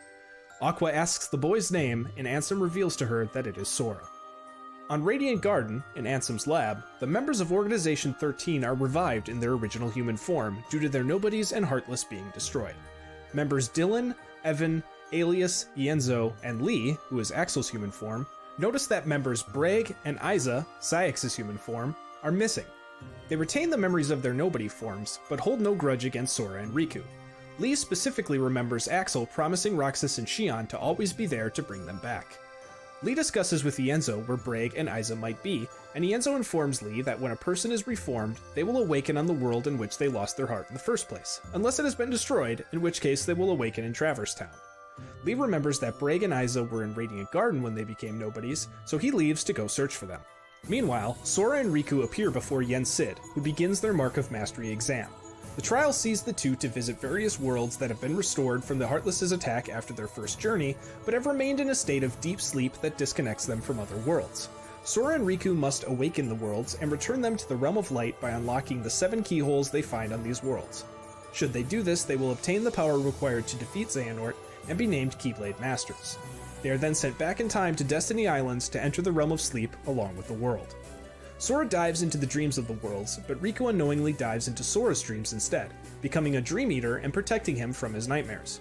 Aqua asks the boy's name, and Ansem reveals to her that it is Sora. On Radiant Garden, in Ansem's lab, the members of Organization 13 are revived in their original human form due to their Nobodies and Heartless being destroyed. Members Dylan, Evan, Alias, Ienzo, and Lee, who is Axel's human form, notice that members Bragg and Isa, Saïx's human form, are missing. They retain the memories of their Nobody forms, but hold no grudge against Sora and Riku. Lee specifically remembers Axel promising Roxas and Xion to always be there to bring them back. Lee discusses with Ienzo where Bragg and Isa might be, and Ienzo informs Lee that when a person is reformed, they will awaken on the world in which they lost their heart in the first place, unless it has been destroyed, in which case they will awaken in Traverse Town. Lee remembers that Bragg and Isa were in Radiant Garden when they became Nobodies, so he leaves to go search for them. Meanwhile, Sora and Riku appear before Yen Sid, who begins their Mark of Mastery exam. The trial sees the two to visit various worlds that have been restored from the Heartless' attack after their first journey, but have remained in a state of deep sleep that disconnects them from other worlds. Sora and Riku must awaken the worlds and return them to the Realm of Light by unlocking the 7 keyholes they find on these worlds. Should they do this, they will obtain the power required to defeat Xehanort and be named Keyblade Masters. They are then sent back in time to Destiny Islands to enter the Realm of Sleep along with the world. Sora dives into the dreams of the worlds, but Riku unknowingly dives into Sora's dreams instead, becoming a Dream Eater and protecting him from his nightmares.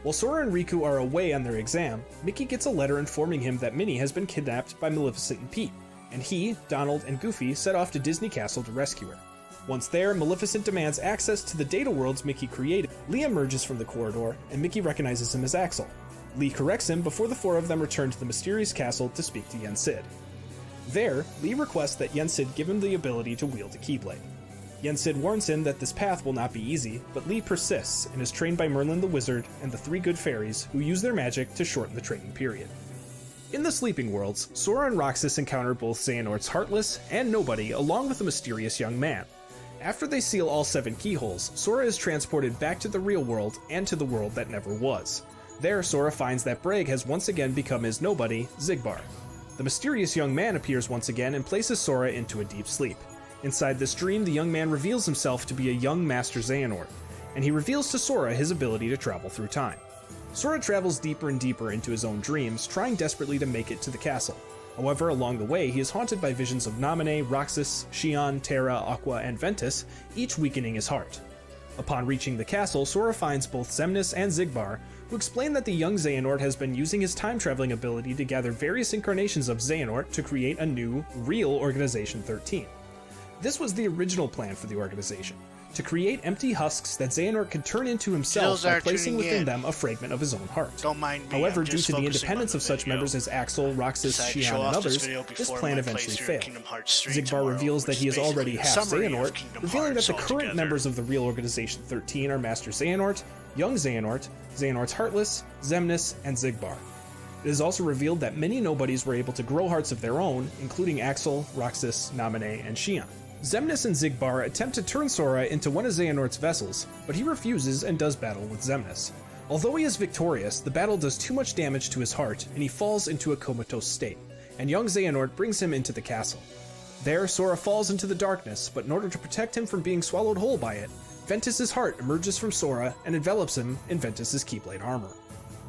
While Sora and Riku are away on their exam, Mickey gets a letter informing him that Minnie has been kidnapped by Maleficent and Pete, and he, Donald, and Goofy set off to Disney Castle to rescue her. Once there, Maleficent demands access to the data worlds Mickey created. Lee emerges from the corridor, and Mickey recognizes him as Axel. Lee corrects him before the four of them return to the mysterious castle to speak to Yen Sid. There, Lee requests that Yen Sid give him the ability to wield a Keyblade. Yen Sid warns him that this path will not be easy, but Lee persists and is trained by Merlin the Wizard and the three good fairies who use their magic to shorten the training period. In the Sleeping Worlds, Sora and Roxas encounter both Xehanort's Heartless and Nobody along with a mysterious young man. After they seal all 7 keyholes, Sora is transported back to the real world and to the world that never was. There, Sora finds that Braig has once again become his Nobody, Xigbar. The mysterious young man appears once again and places Sora into a deep sleep. Inside this dream, the young man reveals himself to be a young Master Xehanort, and he reveals to Sora his ability to travel through time. Sora travels deeper and deeper into his own dreams, trying desperately to make it to the castle. However, along the way, he is haunted by visions of Naminé, Roxas, Xion, Terra, Aqua, and Ventus, each weakening his heart. Upon reaching the castle, Sora finds both Xemnas and Xigbar, who explain that the young Xehanort has been using his time-traveling ability to gather various incarnations of Xehanort to create a new, real Organization 13. This was the original plan for the organization, to create empty husks that Xehanort could turn into himself by placing within them a fragment of his own heart. However, due to the independence of such members as Axel, Roxas, Xion, and others, this plan eventually failed. Xigbar reveals that he is already half Xehanort, revealing that the current members of the real Organization 13 are Master Xehanort, Young Xehanort, Xehanort's Heartless, Xemnas, and Xigbar. It is also revealed that many nobodies were able to grow hearts of their own, including Axel, Roxas, Naminé, and Xion. Xemnas and Xigbar attempt to turn Sora into one of Xehanort's vessels, but he refuses and does battle with Xemnas. Although he is victorious, the battle does too much damage to his heart, and he falls into a comatose state, and young Xehanort brings him into the castle. There, Sora falls into the darkness, but in order to protect him from being swallowed whole by it, Ventus's heart emerges from Sora and envelops him in Ventus's Keyblade armor.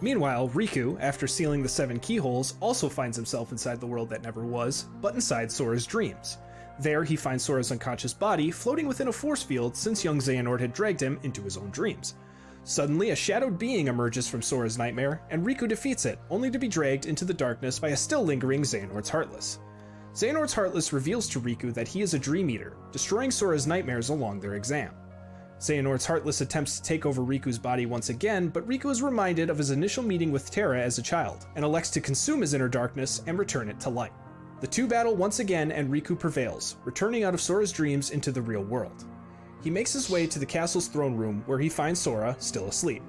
Meanwhile, Riku, after sealing the 7 keyholes, also finds himself inside the world that never was, but inside Sora's dreams. There, he finds Sora's unconscious body floating within a force field since young Xehanort had dragged him into his own dreams. Suddenly, a shadowed being emerges from Sora's nightmare, and Riku defeats it, only to be dragged into the darkness by a still lingering Xehanort's Heartless. Xehanort's Heartless reveals to Riku that he is a Dream Eater, destroying Sora's nightmares along their exam. Xehanort's Heartless attempts to take over Riku's body once again, but Riku is reminded of his initial meeting with Terra as a child, and elects to consume his inner darkness and return it to light. The two battle once again, and Riku prevails, returning out of Sora's dreams into the real world. He makes his way to the castle's throne room, where he finds Sora still asleep.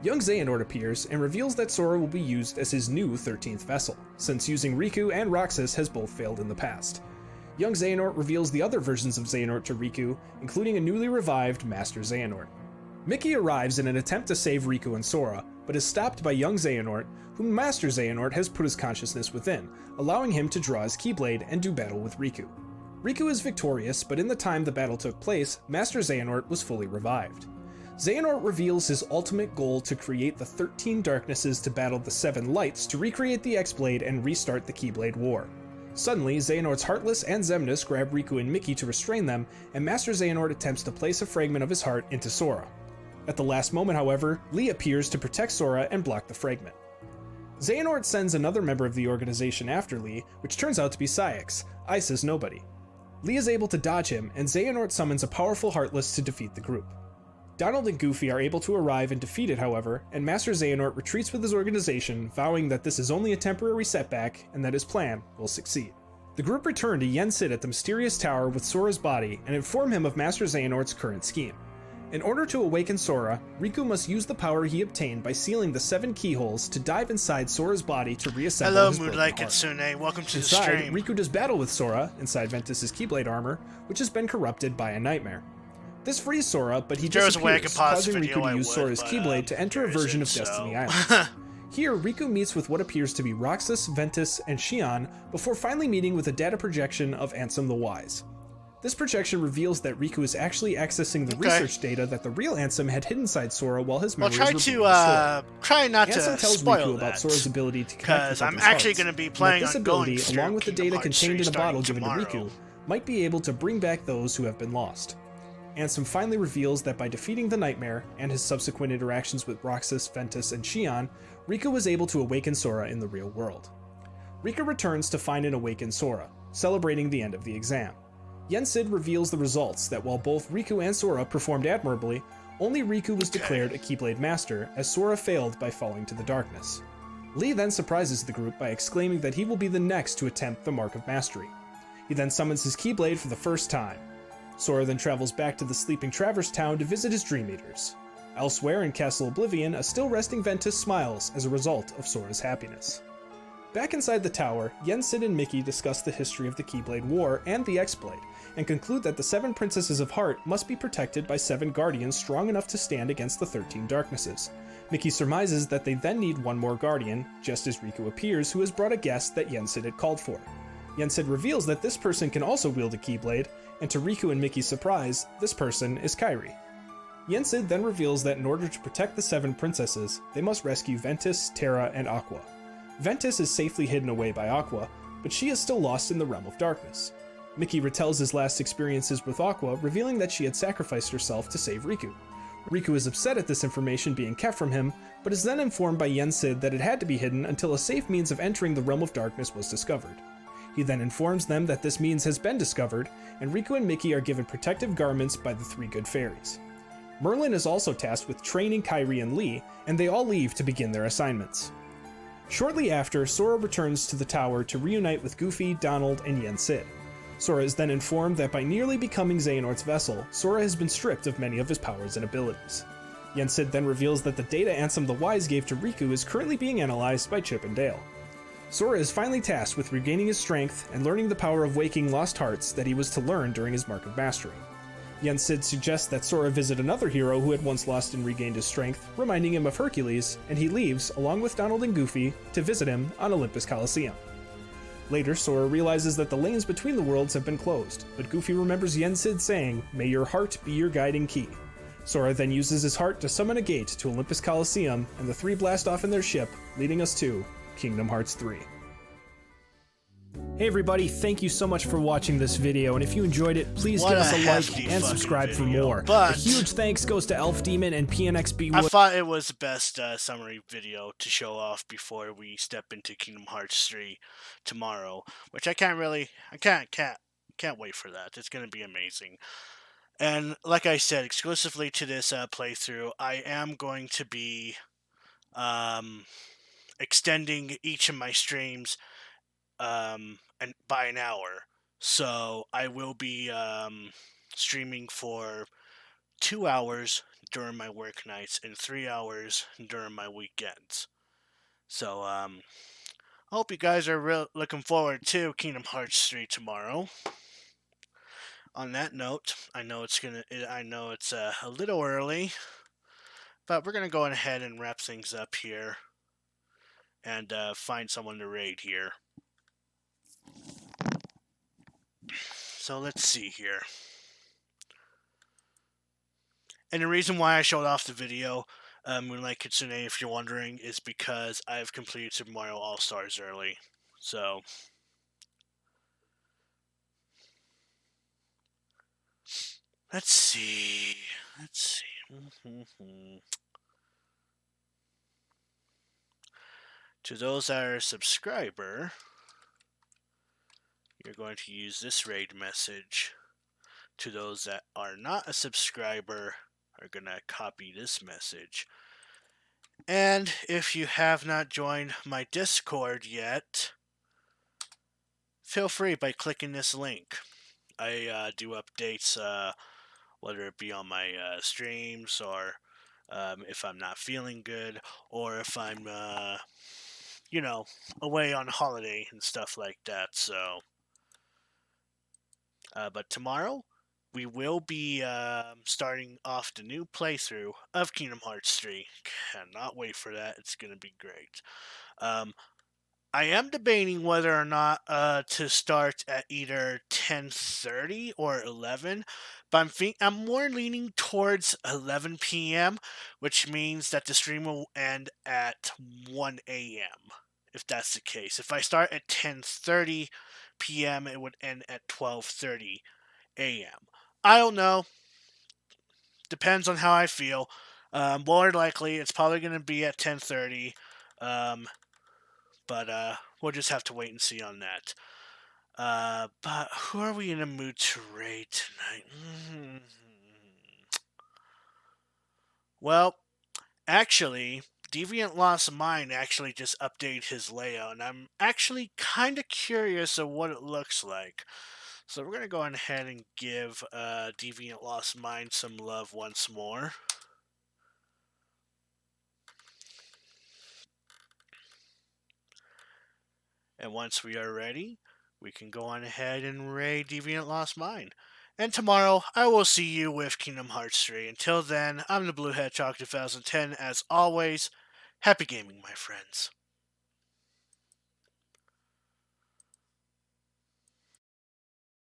Young Xehanort appears and reveals that Sora will be used as his new 13th vessel, since using Riku and Roxas has both failed in the past. Young Xehanort reveals the other versions of Xehanort to Riku, including a newly revived Master Xehanort. Mickey arrives in an attempt to save Riku and Sora, but is stopped by young Xehanort, whom Master Xehanort has put his consciousness within, allowing him to draw his Keyblade and do battle with Riku. Riku is victorious, but in the time the battle took place, Master Xehanort was fully revived. Xehanort reveals his ultimate goal to create the 13 Darknesses to battle the 7 Lights to recreate the X-Blade and restart the Keyblade War. Suddenly, Xehanort's Heartless and Xemnas grab Riku and Mickey to restrain them, and Master Xehanort attempts to place a fragment of his heart into Sora. At the last moment, however, Lee appears to protect Sora and block the fragment. Xehanort sends another member of the organization after Lee, which turns out to be Saïx, Isa's Nobody. Lee is able to dodge him, and Xehanort summons a powerful Heartless to defeat the group. Donald and Goofy are able to arrive and defeat it, however, and Master Xehanort retreats with his organization, vowing that this is only a temporary setback and that his plan will succeed. The group return to Yen Sid at the mysterious tower with Sora's body and inform him of Master Xehanort's current scheme. In order to awaken Sora, Riku must use the power he obtained by sealing the 7 keyholes to dive inside Sora's body to reassemble his broken heart. Kitsune, welcome to inside, the stream. Riku does battle with Sora inside Ventus's Keyblade armor, which has been corrupted by a nightmare. This frees Sora, but he disappears, causing Riku to use Sora's Keyblade to enter a version of Destiny Islands. Here, Riku meets with what appears to be Roxas, Ventus, and Xion before finally meeting with a data projection of Ansem the Wise. This projection reveals that Riku is actually accessing the research data that the real Ansem had hidden inside Sora while his memories were being restored. Try not Ansem to tells spoil Riku about Sora's ability to connect with because I'm others' actually hearts, going to be playing and that this on ability, going along with the data contained in a bottle given to tomorrow. Riku, might be able to bring back those who have been lost. Ansem finally reveals that by defeating the Nightmare and his subsequent interactions with Roxas, Ventus, and Xion, Riku was able to awaken Sora in the real world. Riku returns to find and awaken Sora. celebrating the end of the exam. Yensid reveals the results that while both Riku and Sora performed admirably, only Riku was declared a Keyblade Master, as Sora failed by falling to the darkness. Lee then surprises the group by exclaiming that he will be the next to attempt the Mark of Mastery. He then summons his Keyblade for the first time. Sora then travels back to the sleeping Traverse Town to visit his Dream Eaters. Elsewhere in Castle Oblivion, a still resting Ventus smiles as a result of Sora's happiness. Back inside the tower, Yensid and Mickey discuss the history of the Keyblade War and the X-Blade, and conclude that the 7 Princesses of Heart must be protected by 7 Guardians strong enough to stand against the 13 Darknesses. Mickey surmises that they then need one more Guardian, just as Riku appears, who has brought a guest that Yensid had called for. Yensid reveals that this person can also wield a Keyblade, and to Riku and Mickey's surprise, this person is Kairi. Yensid then reveals that in order to protect the 7 princesses, they must rescue Ventus, Terra, and Aqua. Ventus is safely hidden away by Aqua, but she is still lost in the realm of darkness. Mickey retells his last experiences with Aqua, revealing that she had sacrificed herself to save Riku. Riku is upset at this information being kept from him, but is then informed by Yensid that it had to be hidden until a safe means of entering the realm of darkness was discovered. He then informs them that this means has been discovered, and Riku and Mickey are given protective garments by the 3 good fairies. Merlin is also tasked with training Kairi and Lee, and they all leave to begin their assignments. Shortly after, Sora returns to the tower to reunite with Goofy, Donald, and Yensid. Sora is then informed that by nearly becoming Xehanort's vessel, Sora has been stripped of many of his powers and abilities. Yensid then reveals that the data Ansem the Wise gave to Riku is currently being analyzed by Chip and Dale. Sora is finally tasked with regaining his strength and learning the power of waking lost hearts that he was to learn during his Mark of Mastery. Yensid suggests that Sora visit another hero who had once lost and regained his strength, reminding him of Hercules, and he leaves, along with Donald and Goofy, to visit him on Olympus Coliseum. Later, Sora realizes that the lanes between the worlds have been closed, but Goofy remembers Yensid saying, "May your heart be your guiding key." Sora then uses his heart to summon a gate to Olympus Coliseum, and the 3 blast off in their ship, leading us to Kingdom Hearts 3. Hey everybody, thank you so much for watching this video, and if you enjoyed it, please give us a like and subscribe for more. A huge thanks goes to Elf Demon and PNXB. I thought it was the best summary video to show off before we step into Kingdom Hearts 3 tomorrow, which I can't wait for that. It's going to be amazing. And like I said, exclusively to this playthrough, I am going to be extending each of my streams and by an hour. So I will be streaming for 2 hours during my work nights and 3 hours during my weekends. So I hope you guys are looking forward to Kingdom Hearts 3 tomorrow. On that note, I know it's a little early, but we're gonna go ahead and wrap things up here and find someone to raid here. So let's see here. And the reason why I showed off the video, Moonlight Kitsune, if you're wondering, is because I've completed Super Mario All-Stars early. So let's see. To those that are a subscriber, you're going to use this raid message. To those that are not a subscriber, are going to copy this message. And if you have not joined my Discord yet, feel free by clicking this link. I do updates, whether it be on my streams or if I'm not feeling good, or if I'm, away on holiday and stuff like that. So, but tomorrow we will be starting off the new playthrough of Kingdom Hearts 3. Cannot wait for that. It's going to be great. I am debating whether or not to start at either 10:30 or 11, but I'm more leaning towards 11 p.m., which means that the stream will end at 1 a.m., if that's the case. If I start at 10:30 p.m., it would end at 12:30 a.m. I don't know. Depends on how I feel. More likely, it's probably going to be at 10:30. But we'll just have to wait and see on that. But who are we in a mood to raid tonight? Well, actually, Deviant Lost Mind actually just updated his layout, and I'm actually kind of curious of what it looks like. So we're going to go ahead and give Deviant Lost Mind some love once more. And once we are ready, we can go on ahead and raid Deviant Lost Mind. And tomorrow, I will see you with Kingdom Hearts 3. Until then, I'm the Blue Hedgehog 2010. As always, happy gaming, my friends.